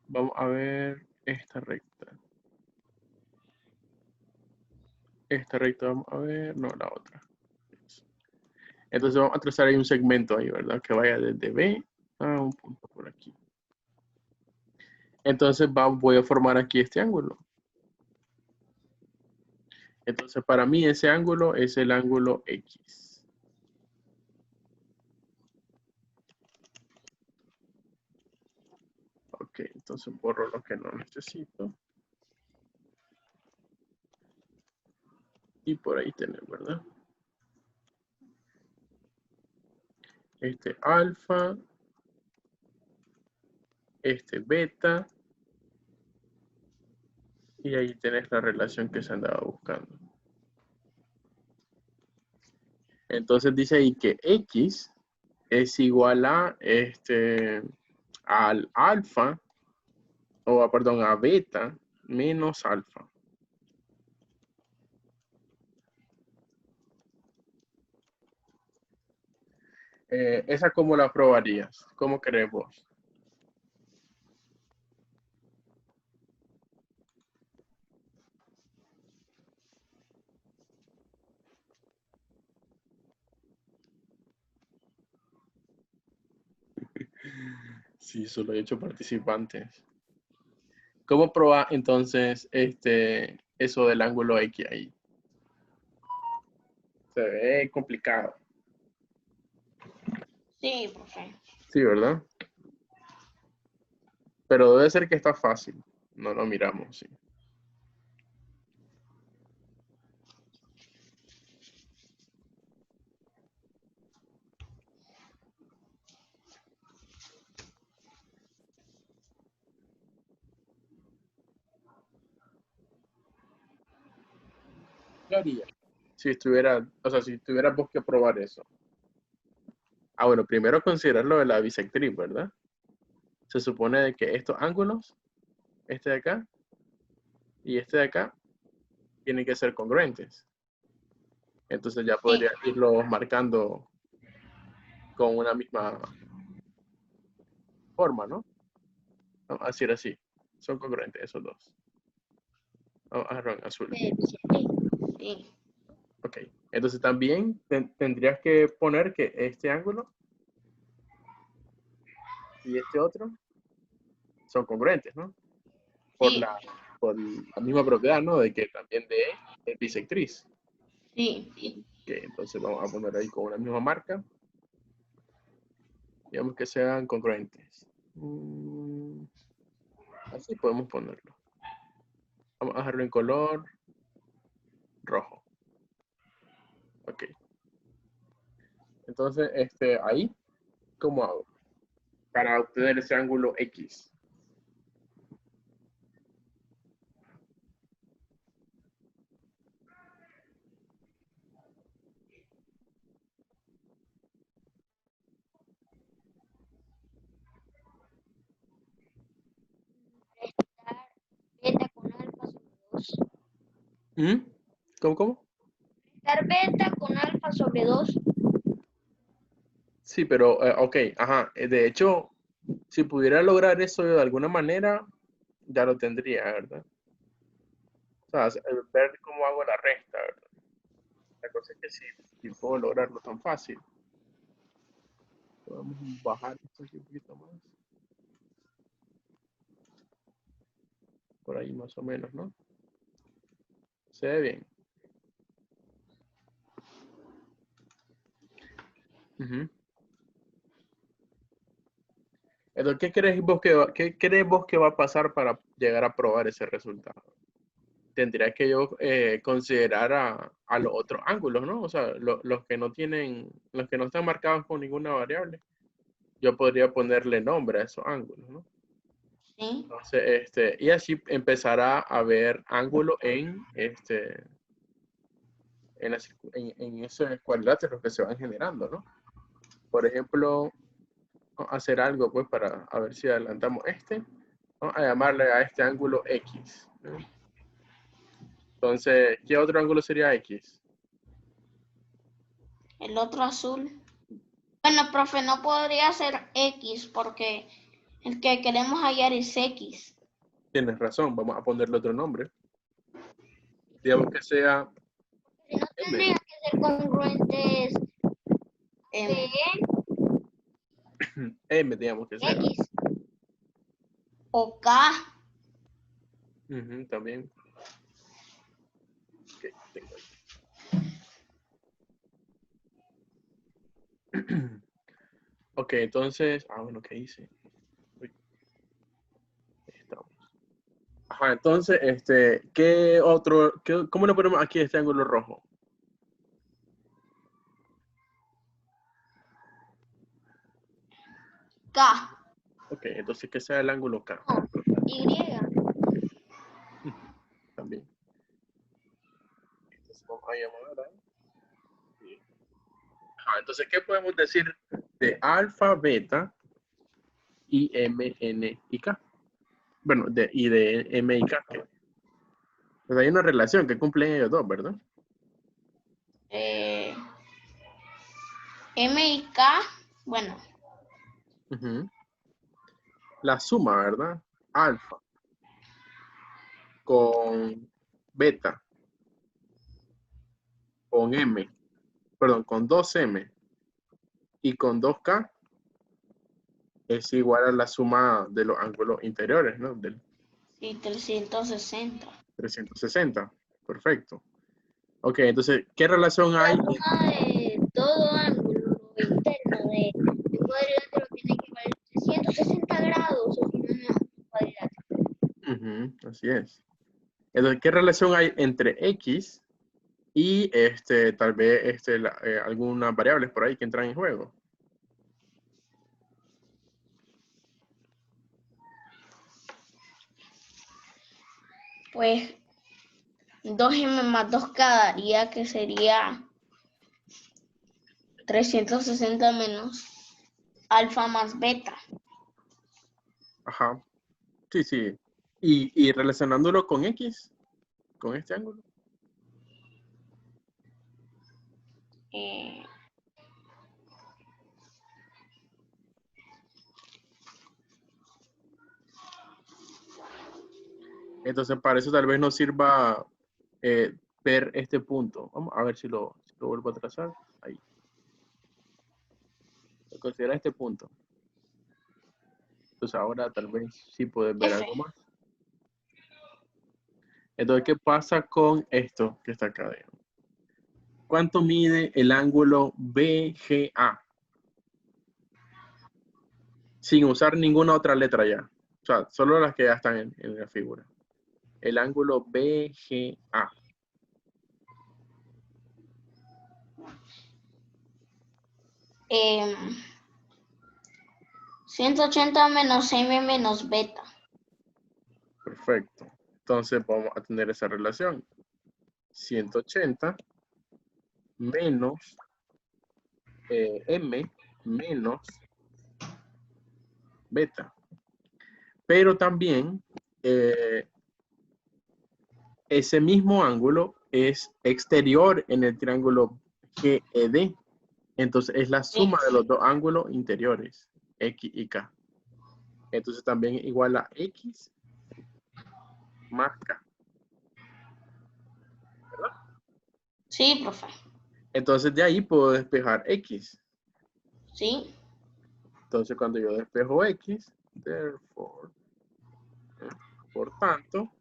Vamos a ver esta recta. Esta recta vamos a ver, no, la otra. Entonces vamos a trazar ahí un segmento ahí, ¿verdad? Que vaya desde B a un punto por aquí. Entonces voy a formar aquí este ángulo. Entonces para mí ese ángulo es el ángulo X. Ok, entonces borro lo que no necesito. Y por ahí tenemos, ¿verdad? Este alfa. Este beta. Y ahí tenés la relación que se andaba buscando. Entonces dice ahí que X es igual a al alfa, o perdón, a beta menos alfa. ¿Esa cómo la probarías? ¿Cómo crees vos? Sí, solo he hecho participantes. ¿Cómo probar entonces eso del ángulo X ahí? Se ve complicado. Sí, profe. Sí, ¿verdad? Pero debe ser que está fácil. No lo miramos, sí. ¿Qué haría? Si estuviera, o sea, si tuvieras vos que probar eso. Ah, bueno, primero considerar lo de la bisectriz, ¿verdad? Se supone de que estos ángulos, este de acá y este de acá, tienen que ser congruentes. Entonces ya podría irlos marcando con una misma forma, ¿no? Vamos a decir así. Son congruentes esos dos. Vamos a agarrar azul. Sí. Ok. Entonces también tendrías que poner que este ángulo y este otro son congruentes, ¿no? Por Sí, la misma propiedad, ¿no? De que también D es bisectriz. sí. Ok, entonces vamos a poner ahí con una misma marca. Digamos que sean congruentes. Así podemos ponerlo. Vamos a dejarlo en color rojo. Ok. Entonces, ahí, ¿cómo hago? Para obtener ese ángulo X. Beta con alfa sobre 2. ¿Cómo? Restar beta con alfa sobre 2. Sí, pero, ok, ajá. De hecho, si pudiera lograr eso de alguna manera, ya lo tendría, ¿verdad? O sea, ver cómo hago la resta, ¿verdad? La cosa es que si puedo lograrlo tan fácil. Podemos bajar esto aquí un poquito más. Por ahí más o menos, ¿no? Se ve bien. Entonces, ¿qué crees vos que va a pasar para llegar a probar ese resultado? Tendría que yo considerar a los otros ángulos, ¿no? O sea, los que no están marcados con ninguna variable. Yo podría ponerle nombre a esos ángulos, ¿no? Sí. Entonces, y así empezará a ver ángulos en esos cuadriláteros que se van generando, ¿no? Por ejemplo, vamos a hacer algo, pues, para a ver si adelantamos este. Vamos a llamarle a este ángulo X, ¿no? Entonces, ¿qué otro ángulo sería X? El otro azul. Bueno, profe, no podría ser X porque el que queremos hallar es X. Tienes razón, vamos a ponerle otro nombre. Digamos que sea Si no M. tendría que ser congruentes M, digamos que sea. X o K. También. Ok, tengo ahí. Ok, entonces, bueno, ¿qué hice? Uy, ahí estamos. Ajá, entonces, ¿cómo le ponemos aquí este ángulo rojo? K. Ok, entonces que sea el ángulo K. No, Y. También. Entonces vamos a llamar ahí. Ajá, entonces, ¿qué podemos decir de alfa, beta y M, N y K? Bueno, y de M y K. Pues hay una relación que cumplen ellos dos, ¿verdad? M y K. Bueno, La suma, ¿verdad? Alfa con beta, con M, perdón, con 2M y con 2K es igual a la suma de los ángulos interiores, ¿no? Del y 360. 360. Perfecto. Ok, entonces, ¿qué relación La hay? suma de todo ángulo interno de un cuadrilátero tiene que valer 360 grados, o si no, no, cuadrilátero. Así es. Entonces, ¿qué relación hay entre X y tal vez algunas variables por ahí que entran en juego? Pues 2M más 2K daría que sería 360 menos alfa más beta. Ajá. Sí, sí. Y relacionándolo con X, con este ángulo. Eh, Entonces, para eso tal vez nos sirva ver este punto. Vamos a ver si lo vuelvo a trazar. Ahí. Considera este punto. Entonces ahora tal vez sí puedes ver F. algo más. Entonces, ¿qué pasa con esto que está acá adentro? ¿Cuánto mide el ángulo BGA? Sin usar ninguna otra letra ya. O sea, solo las que ya están en la figura. El ángulo BGA. Eh, 180 menos M menos beta. Perfecto. Entonces vamos a tener esa relación. 180 menos M menos beta. Pero también ese mismo ángulo es exterior en el triángulo GED. Entonces es la suma de los dos ángulos interiores, X y K. Entonces también igual a X más K. ¿Verdad? Sí, profe. Entonces de ahí puedo despejar X. Sí. Entonces cuando yo despejo X, therefore, por tanto,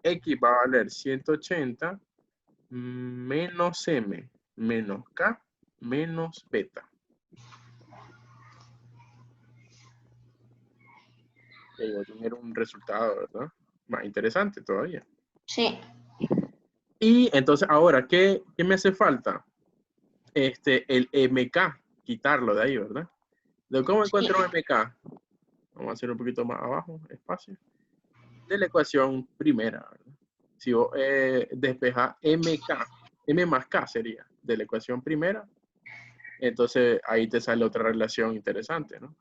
X va a valer 180 menos M menos K menos beta. Y ahí voy a tener un resultado, ¿verdad? Más interesante todavía. Sí. Y entonces ahora, ¿qué me hace falta? El MK, quitarlo de ahí, ¿verdad? ¿De cómo Sí. encuentro MK? Vamos a hacer un poquito más abajo, espacio. De la ecuación primera, ¿verdad? Si vos despejas MK, M más K sería, de la ecuación primera, entonces ahí te sale otra relación interesante, ¿no?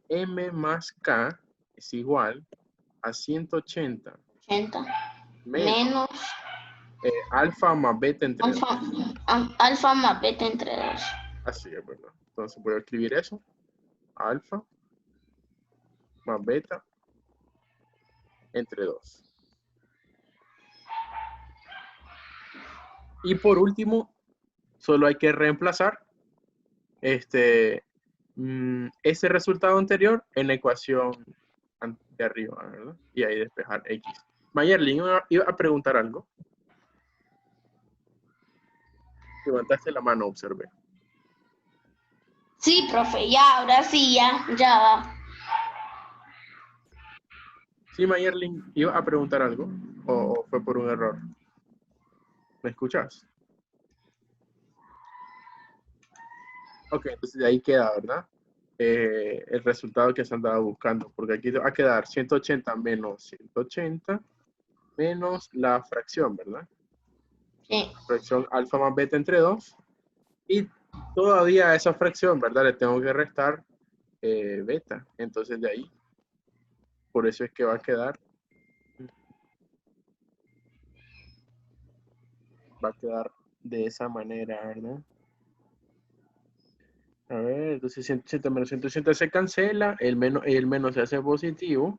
M más K es igual a 180 80 menos menos alfa más beta entre 2. alfa más beta entre 2. Así es, ¿verdad? Entonces voy a escribir eso. Alfa más beta entre 2. Y por último, solo hay que reemplazar ese resultado anterior en la ecuación de arriba, ¿verdad? Y ahí despejar X. Mayerlin, iba a preguntar algo. Levantaste la mano, observé. Sí, profe, ya, ahora sí, ya va. Sí, Mayerlin, iba a preguntar algo. ¿O fue por un error? ¿Me escuchas? Ok, entonces de ahí queda, ¿verdad? El resultado que se andaba buscando, porque aquí va a quedar 180 menos 180 menos la fracción, ¿verdad? Sí. Fracción alfa más beta entre 2. Y todavía a esa fracción, ¿verdad? Le tengo que restar beta. Entonces de ahí, por eso es que va a quedar de esa manera, ¿verdad? A ver, entonces 180 menos 180 se cancela, el menos se hace positivo.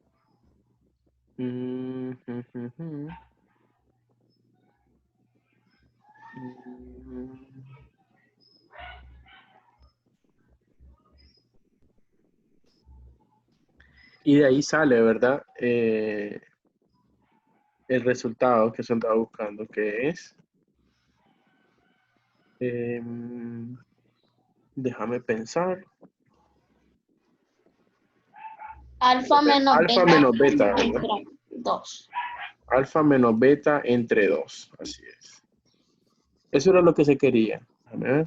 Y de ahí sale, ¿verdad? El resultado que se andaba buscando, que es... déjame pensar. Alfa menos Alfa beta menos beta, ¿verdad? entre 2. Alfa menos beta entre 2. Así es. Eso era lo que se quería. A ver.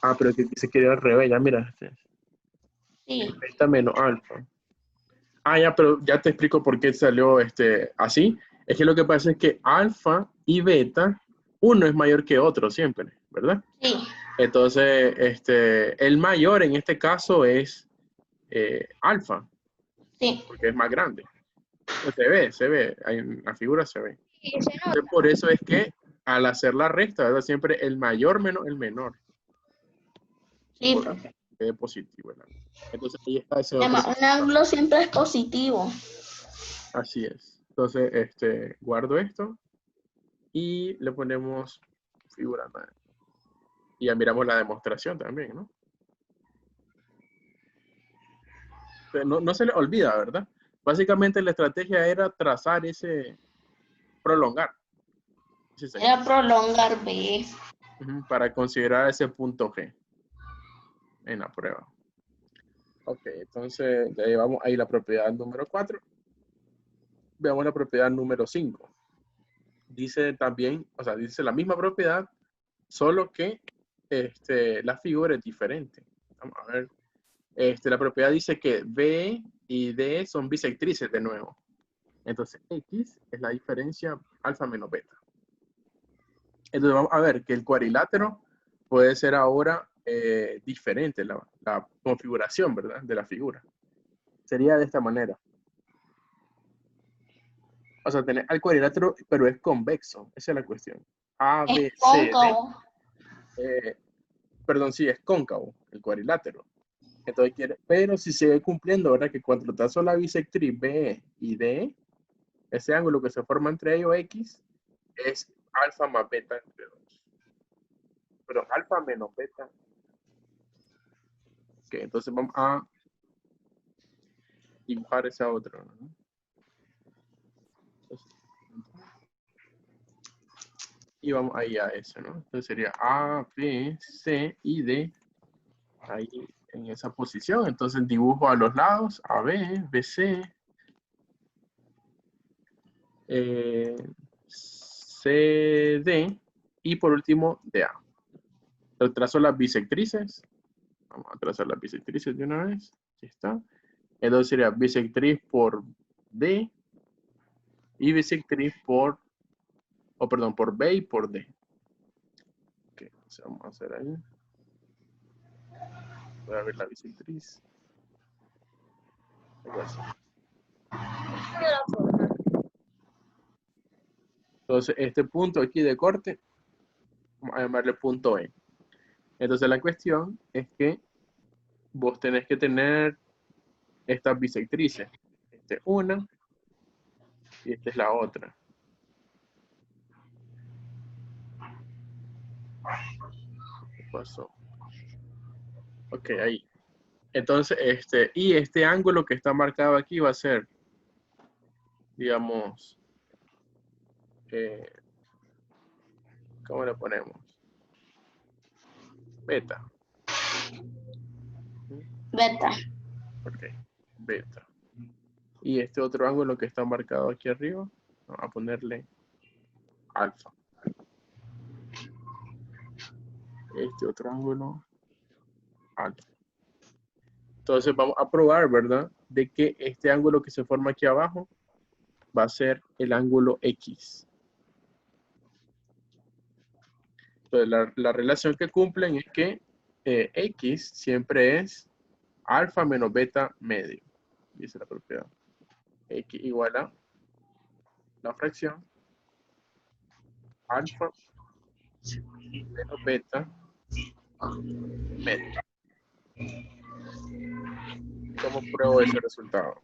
Ah, pero que se quería al revés, ya mira. Sí. Beta menos alfa. Ah, ya, pero ya te explico por qué salió así. Es que lo que pasa es que alfa y beta, uno es mayor que otro siempre, ¿verdad? Sí. Entonces, el mayor en este caso es alfa, Sí. porque es más grande. Se ve, en la figura se ve. Sí, se Entonces, nota. por eso es que al hacer la resta, ¿verdad? Siempre el mayor menos el menor. Sí, Por profe. que quede positivo, ¿verdad? Entonces, ahí está ese otro. Además, un ángulo siempre es positivo. Así es. Entonces, guardo esto y le ponemos figura madre. Y ya miramos la demostración también, ¿no? no se le olvida, ¿verdad? Básicamente la estrategia era trazar prolongar. Era prolongar B. Para considerar ese punto G en la prueba. Ok, entonces ya llevamos ahí la propiedad número 4. Veamos la propiedad número 5. Dice también, o sea, dice la misma propiedad, solo que la figura es diferente. Vamos a ver. La propiedad dice que B y D son bisectrices de nuevo. Entonces, X es la diferencia alfa menos beta. Entonces, vamos a ver que el cuadrilátero puede ser ahora diferente, la configuración, ¿verdad? De la figura. Sería de esta manera. O sea, tener al cuadrilátero, pero es convexo. Esa es la cuestión. A, B, Es C, cóncavo. D. Perdón, sí, es cóncavo, el cuadrilátero. Entonces, pero si se ve cumpliendo, ¿verdad? Que cuando trazo la bisectriz B y D, ese ángulo que se forma entre ellos, X, es alfa más beta entre 2. Perdón, alfa menos beta. Ok, entonces vamos a dibujar esa otra, ¿no? Y vamos ahí a eso, ¿no? Entonces sería A, B, C y D ahí en esa posición. Entonces dibujo a los lados, AB, BC, CD y por último DA. Entonces trazo las bisectrices. Vamos a trazar las bisectrices de una vez. Aquí está. Entonces sería bisectriz por D y bisectriz por, por B y por D. Ok, entonces vamos a hacer ahí. Voy a ver la bisectriz. Entonces, este punto aquí de corte, vamos a llamarle punto E. Entonces, la cuestión es que vos tenés que tener estas bisectrices. Esta es una y esta es la otra. ¿Qué pasó? Ok, ahí. Entonces, este ángulo que está marcado aquí va a ser, digamos, ¿cómo le ponemos? Beta. Beta. Ok, beta. Y este otro ángulo que está marcado aquí arriba, vamos a ponerle alfa. Este otro ángulo, alfa. Entonces vamos a probar, ¿verdad? De que este ángulo que se forma aquí abajo va a ser el ángulo X. Entonces la relación que cumplen es que X siempre es alfa menos beta medio. Dice la propiedad. X igual a la fracción alfa menos beta medio. ¿Cómo pruebo ese resultado?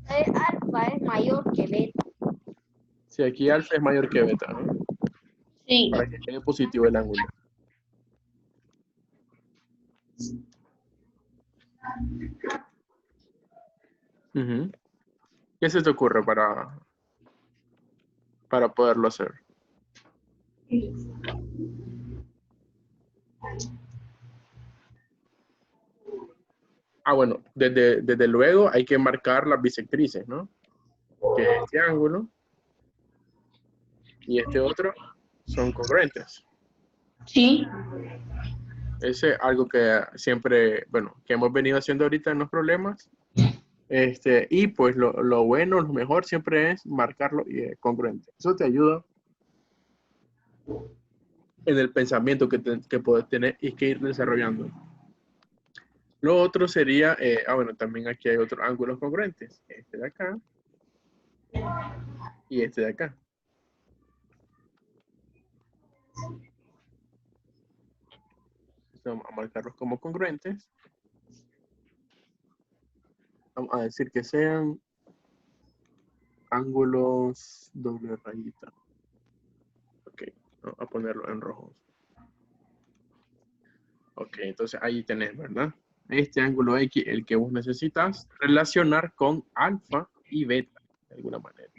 Alfa es mayor que beta. Si aquí alfa es mayor que beta, ¿no? Sí. Para que quede positivo el ángulo. ¿Qué se te ocurre para poderlo hacer? Bueno, desde luego hay que marcar las bisectrices, ¿no? Que este ángulo y este otro son congruentes. Sí. Ese es algo que siempre, bueno, que hemos venido haciendo ahorita en los problemas. Y pues lo bueno, lo mejor siempre es marcarlo congruente. Eso te ayuda en el pensamiento que puedes tener y que ir desarrollando. Lo otro sería, bueno, también aquí hay otros ángulos congruentes. Este de acá y este de acá. Vamos a marcarlos como congruentes. Vamos a decir que sean ángulos doble rayita. Ok, vamos a ponerlo en rojo. Ok, entonces ahí tenés, ¿verdad? Este ángulo X, el que vos necesitas relacionar con alfa y beta, de alguna manera.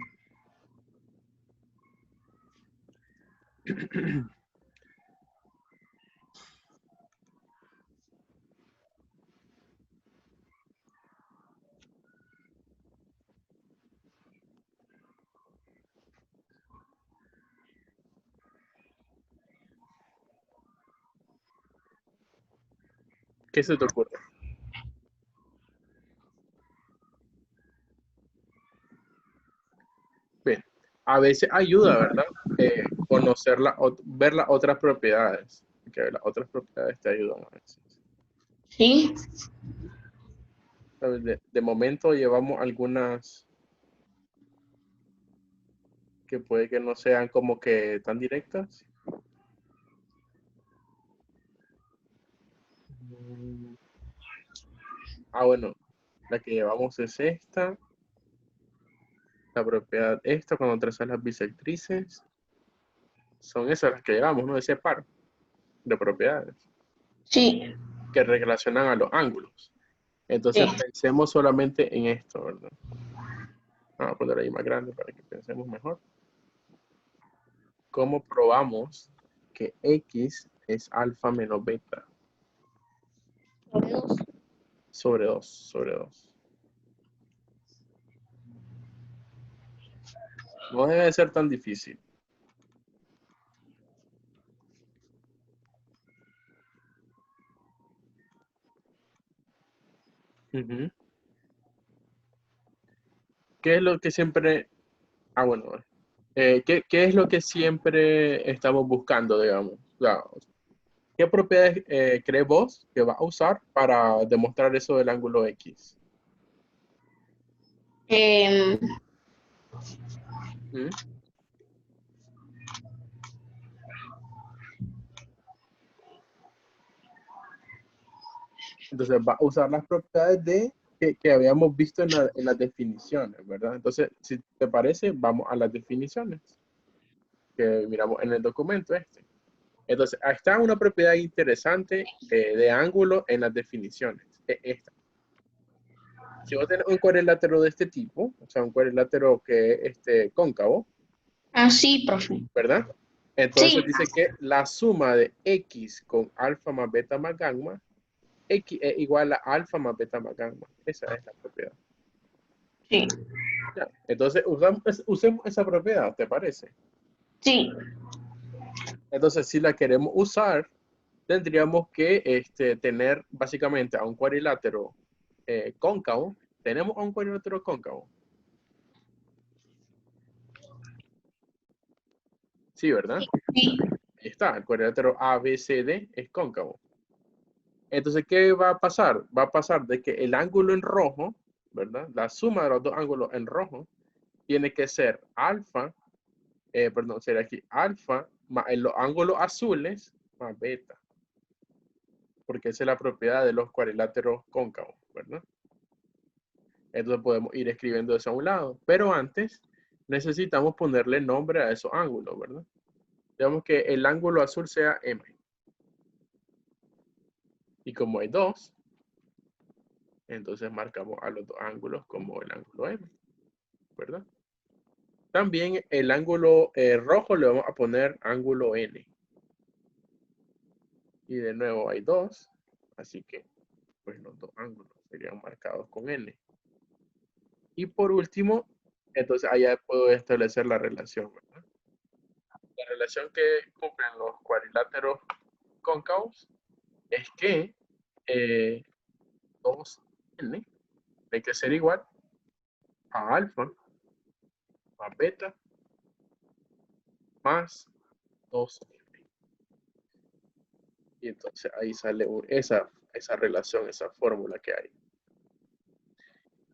¿Qué se te ocurre? Bien, a veces ayuda, ¿verdad? Conocer ver las otras propiedades. Que las otras propiedades te ayudan a veces. Sí. ¿Sabes? De momento llevamos algunas que puede que no sean como que tan directas. Bueno, la que llevamos es esta. La propiedad esta, cuando trazas las bisectrices. Son esas las que llevamos, ¿no? Ese par de propiedades Sí. que relacionan a los ángulos. Entonces Sí. pensemos solamente en esto, ¿verdad? Vamos a poner ahí más grande para que pensemos mejor. ¿Cómo probamos que X es alfa menos beta? Sobre 2, sobre 2. No debe ser tan difícil. Uh-huh. ¿Qué es lo que siempre... bueno. ¿Qué es lo que siempre estamos buscando, digamos? O sea, ¿qué propiedades crees vos que vas a usar para demostrar eso del ángulo X? ¿Mm? Entonces va a usar las propiedades que habíamos visto en las definiciones, ¿verdad? Entonces, si te parece, vamos a las definiciones que miramos en el documento este. Entonces, ahí está una propiedad interesante de ángulo en las definiciones. Esta. Si vos tenés un cuadrilátero de este tipo, o sea, un cuadrilátero que es cóncavo, Ah, sí, profe. ¿verdad? Entonces Sí. dice que la suma de X con alfa más beta más gamma, X es igual a alfa más beta más gamma. Esa es la propiedad. Sí. Ya. Entonces usemos esa propiedad, ¿te parece? Sí. Entonces, si la queremos usar, tendríamos que tener básicamente a un cuadrilátero cóncavo. ¿Tenemos a un cuadrilátero cóncavo? Sí, ¿verdad? Sí. Ahí está, el cuadrilátero ABCD es cóncavo. Entonces, ¿qué va a pasar? Va a pasar de que el ángulo en rojo, ¿verdad? La suma de los dos ángulos en rojo tiene que ser alfa, perdón, sería aquí alfa más en los ángulos azules más beta. Porque esa es la propiedad de los cuadriláteros cóncavos, ¿verdad? Entonces podemos ir escribiendo eso a un lado. Pero antes necesitamos ponerle nombre a esos ángulos, ¿verdad? Digamos que el ángulo azul sea M. Y como hay dos, entonces marcamos a los dos ángulos como el ángulo M, ¿verdad? También el ángulo rojo le vamos a poner ángulo N. Y de nuevo hay dos, así que pues los dos ángulos serían marcados con N. Y por último, entonces allá puedo establecer la relación, ¿verdad? La relación que cumplen los cuadriláteros cóncavos es que 2n hay que ser igual a alfa más beta más 2m. Y entonces ahí sale esa relación, esa fórmula que hay.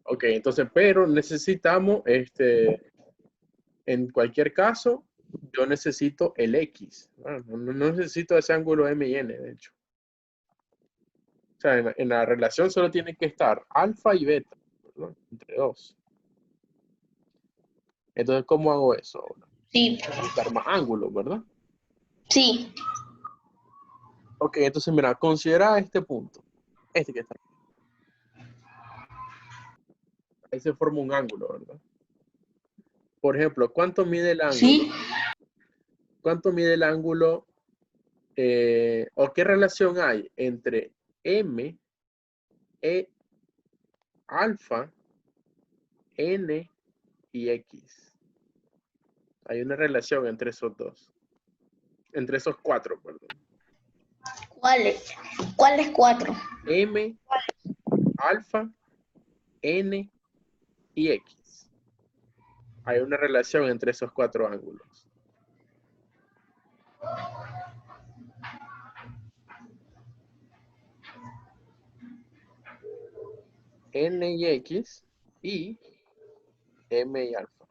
Ok, entonces, pero necesitamos, en cualquier caso, yo necesito el X. No necesito ese ángulo M y N, de hecho. O sea, en la relación solo tiene que estar alfa y beta, ¿no? Entre dos. Entonces, ¿cómo hago eso ahora? Sí. Buscar más ángulos, ¿verdad? Sí. Ok, entonces mira, considera este punto. Este que está aquí. Ahí se forma un ángulo, ¿verdad? Por ejemplo, ¿cuánto mide el ángulo? Sí. ¿Cuánto mide el ángulo? ¿O qué relación hay entre M, E, alfa, N y X? Hay una relación entre esos dos. Entre esos cuatro, perdón. ¿Cuáles? ¿Cuáles cuatro? M, alfa, N y X. Hay una relación entre esos cuatro ángulos. N y X y M y alfa.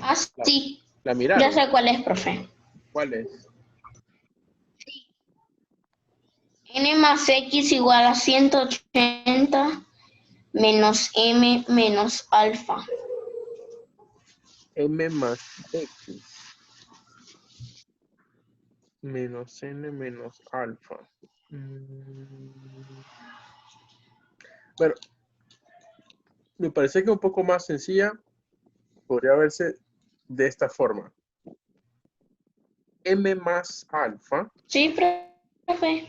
Ah, La, sí. la Ya miraron. sé cuál es, profe. ¿Cuál es? N más X igual a 180 menos M menos alfa. M más X menos N menos alfa. Bueno, me parece que un poco más sencilla podría verse de esta forma. M más alfa. Sí, profe.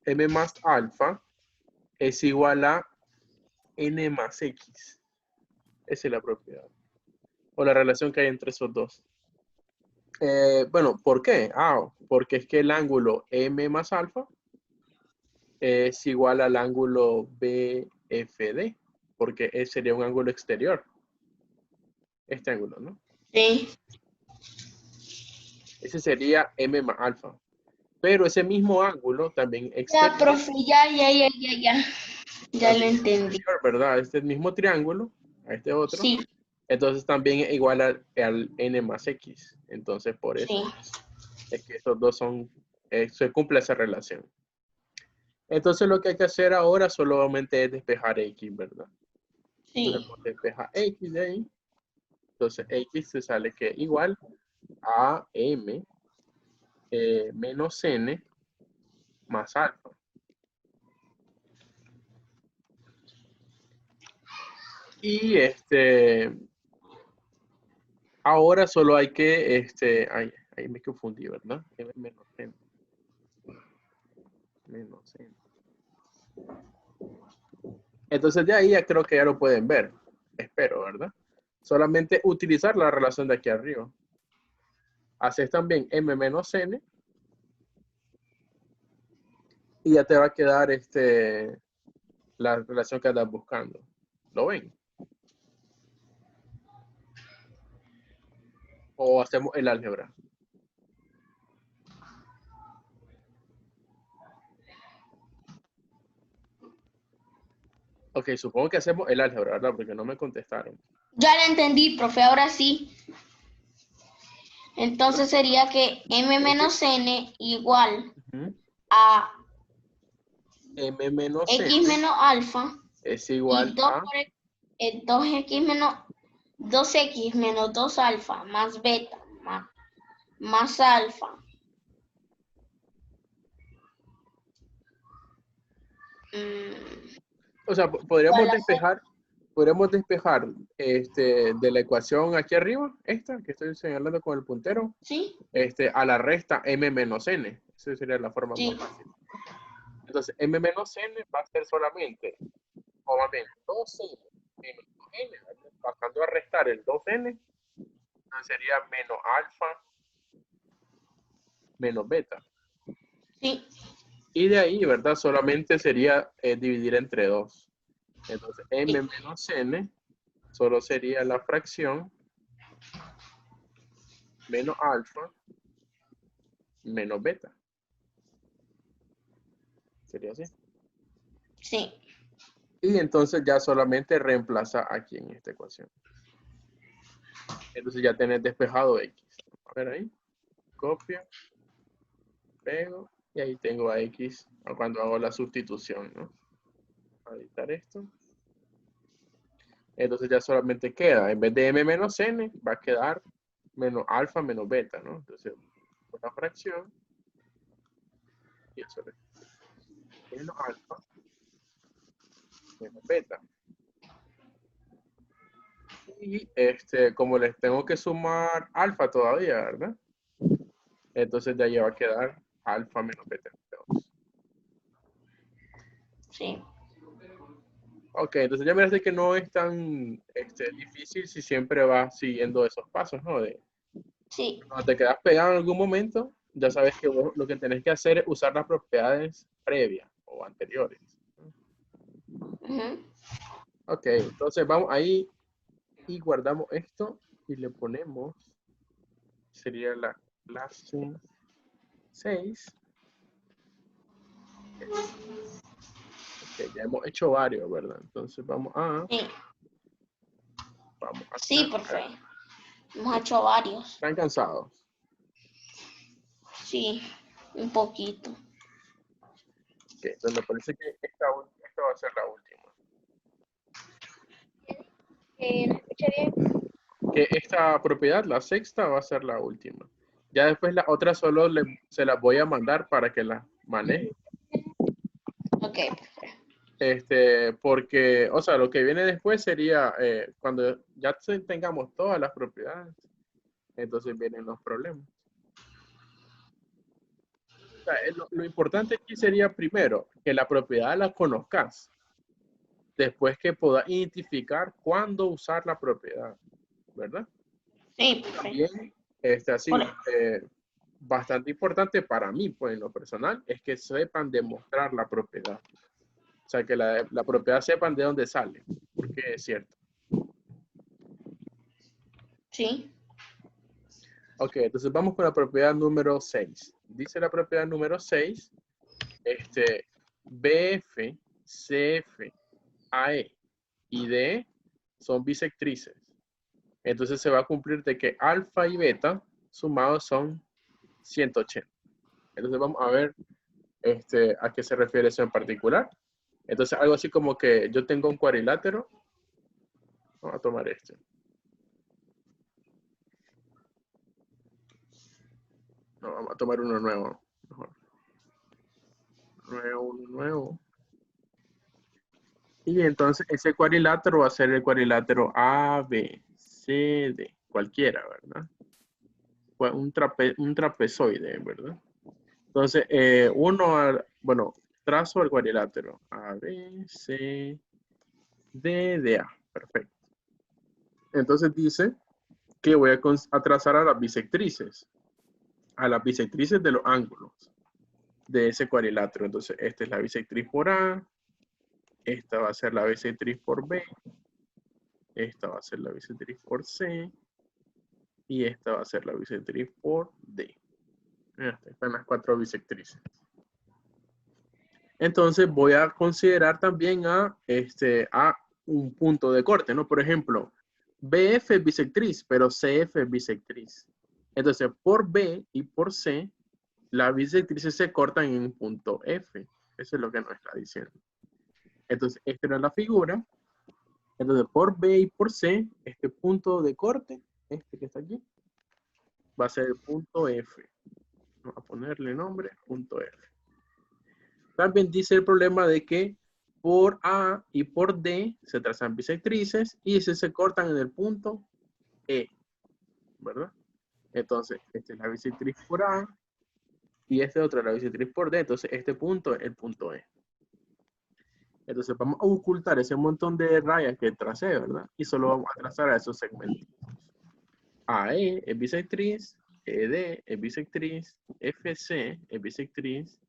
M más alfa es igual a N más X. Esa es la propiedad. O la relación que hay entre esos dos. Bueno, ¿por qué? Porque es que el ángulo M más alfa es igual al ángulo BFD, porque ese sería un ángulo exterior. Este ángulo, ¿no? Sí. Ese sería M más alfa. Pero ese mismo ángulo también Ya, exterior, profe, ya. Ya lo también entendí. exterior, ¿verdad? Este mismo triángulo, a este otro, Sí, entonces también es igual al N más X. Entonces, por sí, eso es que estos dos son, se cumple esa relación. Entonces, lo que hay que hacer ahora solamente es despejar X, ¿verdad? Entonces, sí. despeja X de ahí. Entonces, X se sale que igual a M menos N más alfa. Y ahora solo hay que, ahí me confundí, ¿verdad? M menos N. Menos N. Entonces de ahí ya creo que ya lo pueden ver. Espero, ¿verdad? Solamente utilizar la relación de aquí arriba. Haces también M menos N. Y ya te va a quedar la relación que andas buscando. ¿Lo ven? O hacemos el álgebra. Ok, supongo que hacemos el álgebra, ¿verdad? Porque no me contestaron. Ya lo entendí, profe, ahora sí. Entonces sería que M Entonces, menos N igual ujú, a M menos X N menos alfa es y igual 2 a, por 2X menos 2X menos 2 alfa más beta más alfa. o sea, Igual a cero. podríamos despejar de la ecuación aquí arriba, esta que estoy señalando con el puntero, ¿Sí? a la resta M menos N. Esa sería la forma más Sí. fácil. Entonces, M menos N va a ser solamente, o más bien, 2N menos 2N, pasando a restar el 2N, sería menos alfa menos beta. Sí. Y de ahí, ¿verdad? Solamente sería dividir entre 2. Entonces, M Sí. menos N solo sería la fracción menos alfa menos beta. Sería así. Sí. Y entonces ya solamente reemplaza aquí en esta ecuación. Entonces ya tenés despejado X. A ver ahí. Copio, pego. Y ahí tengo a X cuando hago la sustitución, ¿no? A editar esto. Entonces ya solamente queda, en vez de m menos n, va a quedar menos alfa menos beta, ¿no? Entonces, una fracción, y eso es menos alfa menos beta. Y como les tengo que sumar alfa todavía, ¿verdad? Entonces de ahí va a quedar alfa menos beta. Sí. Ok, entonces ya miraste que no es tan difícil si siempre vas siguiendo esos pasos, ¿no? Sí. Cuando te quedas pegado en algún momento, ya sabes que vos lo que tenés que hacer es usar las propiedades previas o anteriores. Ujú. Ok, entonces vamos ahí y guardamos esto y le ponemos, sería la clase 6. Ok, ya hemos hecho varios, ¿verdad? Entonces vamos a Sí. Sí, acá. porque hemos hecho varios. ¿Están cansados? Sí, un poquito. Ok, entonces me parece que esta va a ser la última. ¿No escuché bien? Que esta propiedad, la sexta, va a ser la última. Ya después la otra solo se las voy a mandar para que las maneje. Ok. Porque, o sea, lo que viene después sería cuando ya tengamos todas las propiedades, entonces vienen los problemas. O sea, lo importante aquí sería primero que la propiedad la conozcas, después que puedas identificar cuándo usar la propiedad, ¿verdad? Sí, También, por- bastante importante para mí, pues en lo personal, es que sepan demostrar la propiedad. O sea, que la propiedad sepan de dónde sale, porque es cierto. sí. Ok, entonces vamos con la propiedad número 6. Dice la propiedad número 6, BF, CF, AE y DE son bisectrices. Entonces se va a cumplir de que alfa y beta sumados son 180. Entonces vamos a ver a qué se refiere eso en particular. Entonces algo así como que yo tengo un cuadrilátero. Vamos a tomar este. No, vamos a tomar uno nuevo. Mejor. Uno nuevo. Y entonces ese cuadrilátero va a ser el cuadrilátero A, B, C, D. Cualquiera, ¿verdad? Pues un trapezoide, ¿verdad? Entonces, bueno, trazo el cuadrilátero. A, B, C, D, D, A. Perfecto. Entonces dice que voy a trazar a las bisectrices. A las bisectrices de los ángulos de ese cuadrilátero. Entonces, esta es la bisectriz por A. Esta va a ser la bisectriz por B. Esta va a ser la bisectriz por C. Y esta va a ser la bisectriz por D. Están las 4 bisectrices. Entonces voy a considerar también a un punto de corte, ¿no? Por ejemplo, BF es bisectriz, pero CF es bisectriz. Entonces, por B y por C, las bisectrices se cortan en un punto F. Eso es lo que nos está diciendo. Entonces, esta era la figura. Entonces, por B y por C, este punto de corte, este que está aquí, va a ser el punto F. Vamos a ponerle nombre, punto F. También dice el problema de que por A y por D se trazan bisectrices y se cortan en el punto E, ¿verdad? Entonces, esta es la bisectriz por A y este otro es la bisectriz por D. Entonces, este punto es el punto E. Entonces, vamos a ocultar ese montón de rayas que tracé, ¿verdad? Y solo vamos a trazar a esos segmentos. AE es bisectriz, ED es bisectriz, FC es bisectriz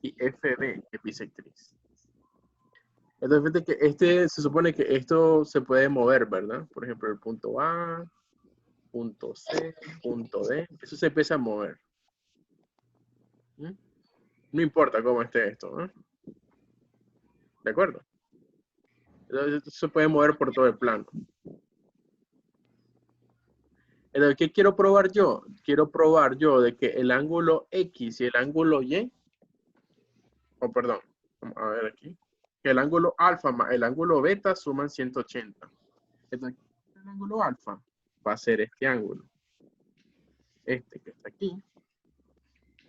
y FB es bisectriz. Entonces, fíjate que se supone que esto se puede mover, ¿verdad? Por ejemplo, el punto A, punto C, punto D, eso se empieza a mover. ¿Mm? No importa cómo esté esto, ¿no? ¿De acuerdo? Entonces, esto se puede mover por todo el plano. Entonces, ¿qué quiero probar yo? Quiero probar yo de que el ángulo X y el ángulo Y, perdón, vamos a ver aquí, que el ángulo alfa más el ángulo beta suman 180. Entonces, el ángulo alfa va a ser este ángulo. Este que está aquí.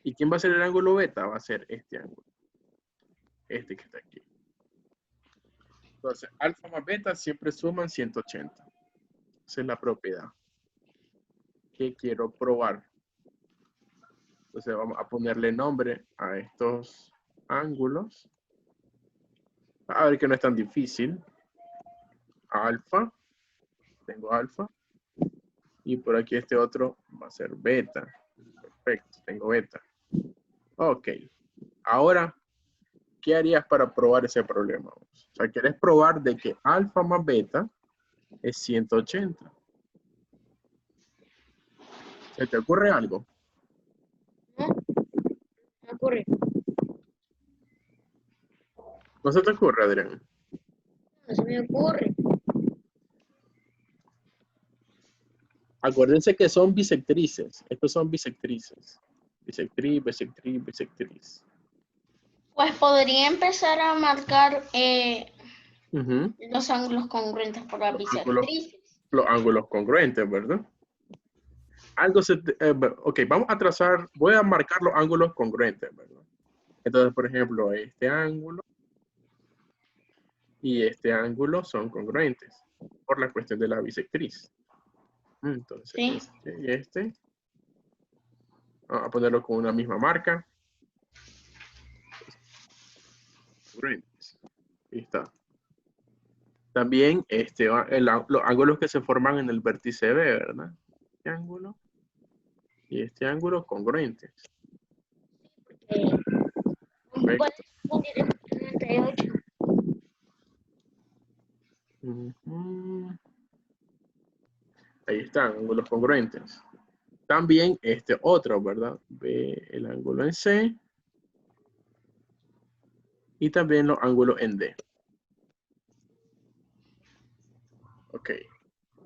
¿Y quién va a ser el ángulo beta? Va a ser este ángulo. Este que está aquí. Entonces, alfa más beta siempre suman 180. Esa es la propiedad que quiero probar. Entonces, vamos a ponerle nombre a estos ángulos. A ver que no es tan difícil. Alfa. Tengo alfa. Y por aquí este otro va a ser beta. Perfecto, tengo beta. Ok. Ahora, ¿qué harías para probar ese problema? O sea, ¿quieres probar de que alfa más beta es 180? ¿Se te ocurre algo? ¿No? Me ocurre. ¿No se te ocurre, Adrián? No se me ocurre. Acuérdense que son bisectrices. Estos son bisectrices. Bisectriz, bisectriz, bisectriz. Pues podría empezar a marcar Ujú. los ángulos congruentes por las bisectrices. Los ángulos congruentes, ¿verdad? Algo ok, vamos a trazar, voy a marcar los ángulos congruentes, ¿verdad? Entonces, por ejemplo, este ángulo y este ángulo son congruentes por la cuestión de la bisectriz. Entonces, Sí. este y este. Vamos a ponerlo con una misma marca. Congruentes. Ahí está. También los ángulos que se forman en el vértice B, ¿verdad? Este ángulo y este ángulo congruentes. Perfecto. Poner en 98. Ujú. Ahí están, ángulos congruentes. También este otro, ¿verdad? Ve el ángulo en C. Y también los ángulos en D. Ok.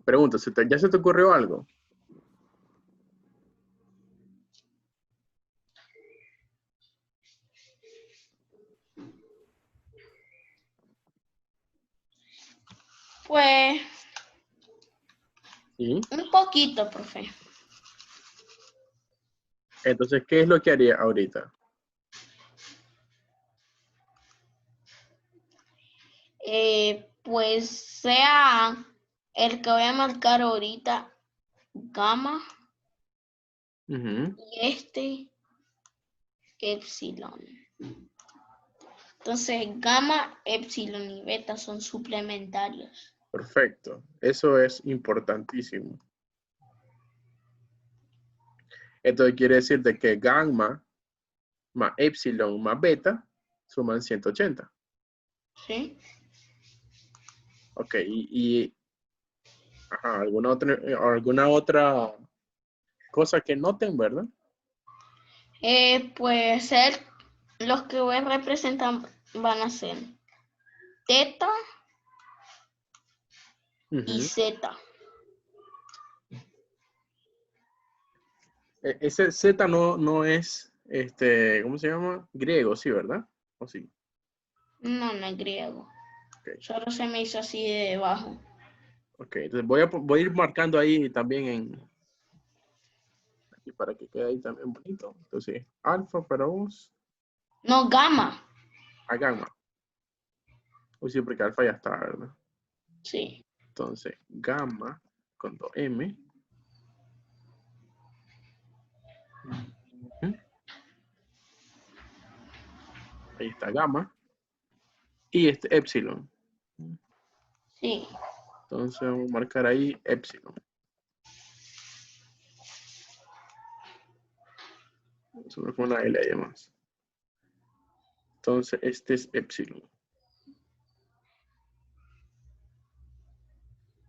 Pregunta, ¿ya se te ocurrió algo? Pues Sí. un poquito, profe. Entonces, ¿qué es lo que haría ahorita? Pues sea el que voy a marcar ahorita gamma Ujú. y este epsilon. Entonces gamma, epsilon y beta son suplementarios. Perfecto. Eso es importantísimo. Entonces quiere decir de que gamma más epsilon más beta suman 180. ¿Sí? Ok, ajá, alguna otra cosa que noten, ¿verdad? Puede ser los que voy a representar van a ser teta y Ujú. zeta. Ese Z no es, ¿cómo se llama? Griego, sí, ¿verdad? ¿O sí? No, no es griego. Ok, Solo se me hizo así de debajo. ok. Entonces voy a ir marcando ahí también aquí para que quede ahí también bonito. Entonces, alfa para vos, No, gamma. a gamma. Uy, sí, porque alfa ya está, ¿verdad? Sí. Entonces, gamma con 2M. Ujú. Ahí está gamma. Y este epsilon. Sí. Entonces vamos a marcar ahí epsilon. Solo con una L además. Entonces este es epsilon.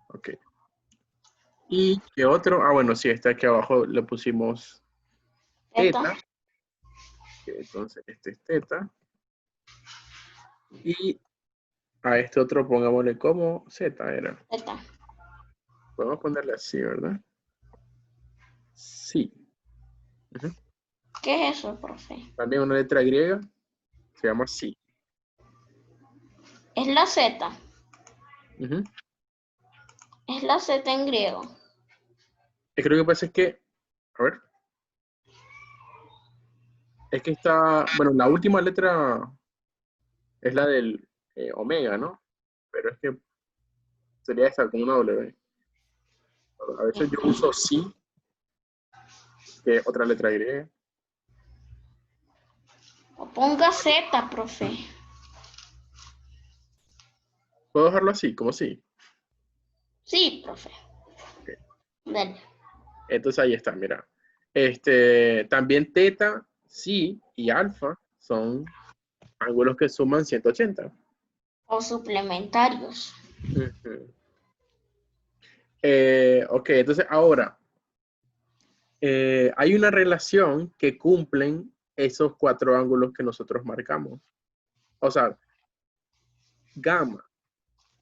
Ok. ¿Y qué otro? Ah, bueno, sí, está aquí abajo le pusimos Teta. teta. Entonces este es teta. Y a este otro pongámosle como Z era. Teta. Podemos ponerle así, ¿verdad? Sí. Ujú. ¿Qué es eso, profe? También una letra griega se llama sí. Es la zeta. Ujú. Es la Z en griego. Creo que pasa es que, a ver, es que está, bueno, la última letra es la del omega, ¿no? Pero es que sería esta con una W. A veces yo uso sí, que es otra letra griega. O ponga Z, profe. ¿Puedo dejarlo así, como sí? Sí, profe. Ok. Dale. Entonces ahí está, mira. También teta, sí y alfa son ángulos que suman 180. O suplementarios. Ujú. Ok, entonces ahora hay una relación que cumplen esos 4 ángulos que nosotros marcamos. O sea, gamma,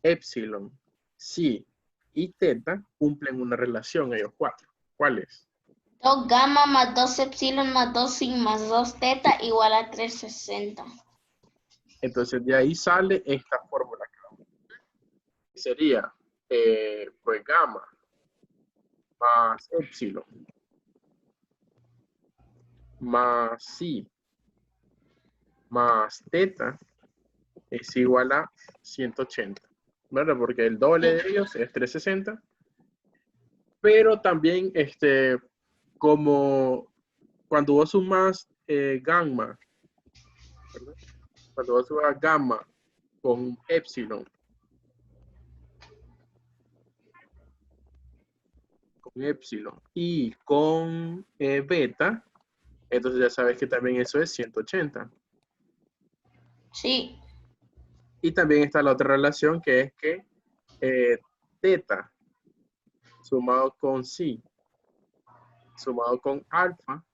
epsilon, psi y teta cumplen una relación ellos 4. ¿Cuál es? 2 gamma más 2 epsilon más 2 psi más 2 teta igual a 360. Entonces de ahí sale esta fórmula que sería pues gamma más epsilon más psi más teta es igual a 180, ¿verdad? Porque el doble de ellos es 360, pero también como cuando vos sumas gamma, ¿verdad? Cuando vos sumas gamma con epsilon, y con beta, entonces ya sabes que también eso es 180. Sí. Y también está la otra relación que es que teta sumado con psi sumado con alfa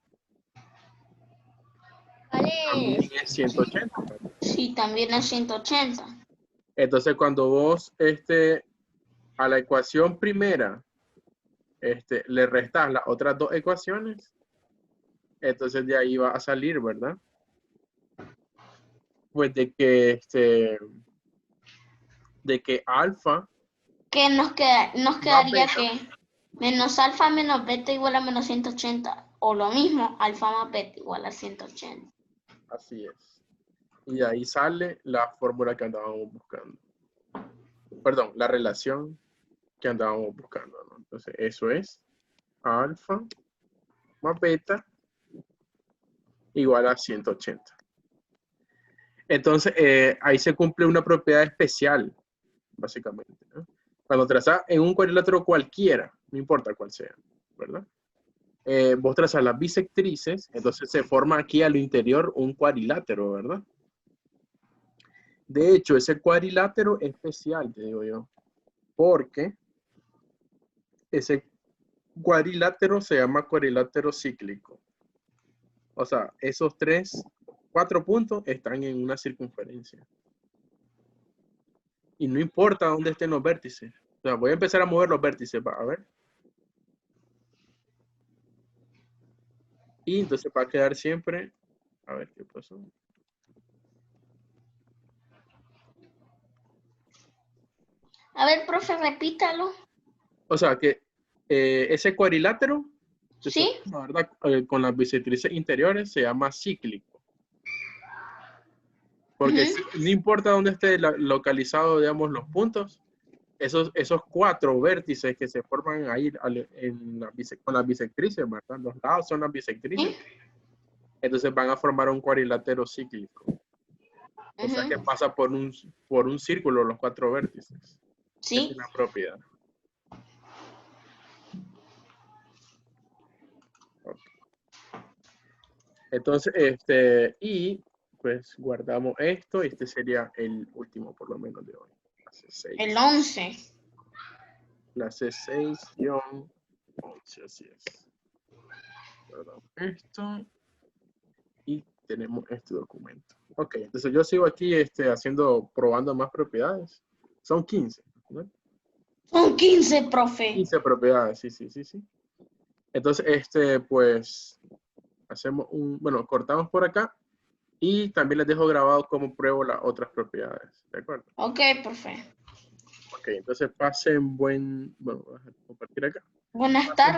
también es 180. Sí, también es 180. Entonces cuando vos a la ecuación primera le restas las otras 2 ecuaciones, entonces de ahí va a salir, ¿verdad? Pues de que alfa Que nos más quedaría beta, que menos alfa menos beta igual a menos 180. O lo mismo, alfa más beta igual a 180. así es. Y de ahí sale la fórmula que andábamos buscando. Perdón, la relación que andábamos buscando, ¿no? Entonces eso es alfa más beta igual a 180. Entonces, ahí se cumple una propiedad especial, básicamente, ¿no? Cuando trazas en un cuadrilátero cualquiera, no importa cuál sea, ¿verdad? Vos trazas las bisectrices, entonces se forma aquí a lo interior un cuadrilátero, ¿verdad? De hecho, ese cuadrilátero es especial, te digo yo, porque ese cuadrilátero se llama cuadrilátero cíclico. O sea, esos 4 puntos están en una circunferencia. Y no importa dónde estén los vértices. O sea, voy a empezar a mover los vértices, va a ver. Y entonces va a quedar siempre, a ver qué pasó. A ver, profe, repítalo. O sea, que ese cuadrilátero, se ¿Sí? forma, ¿verdad? Con las bisectrices interiores se llama cíclico. Porque no importa dónde esté localizado, digamos, los puntos, esos 4 vértices que se forman ahí con las bisectrices, ¿verdad? Los lados son las bisectrices. ¿Sí? Entonces van a formar un cuadrilátero cíclico. O sea que pasa por un círculo los 4 vértices. Esa es ¿Sí? la propiedad. Okay. Entonces, y pues guardamos esto. Y este sería el último, por lo menos, de hoy. Clase 6. El 11. Clase 6-11, así es. Guardamos esto. Y tenemos este documento. Ok, entonces yo sigo aquí probando más propiedades. Son 15, ¿no? Son 15, profe. 15 propiedades, sí. Entonces, pues, bueno, cortamos por acá y también les dejo grabado cómo pruebo las otras propiedades, ¿de acuerdo? Ok, profe. Ok. Ok, entonces pasen bueno, voy a compartir acá. Buenas tardes.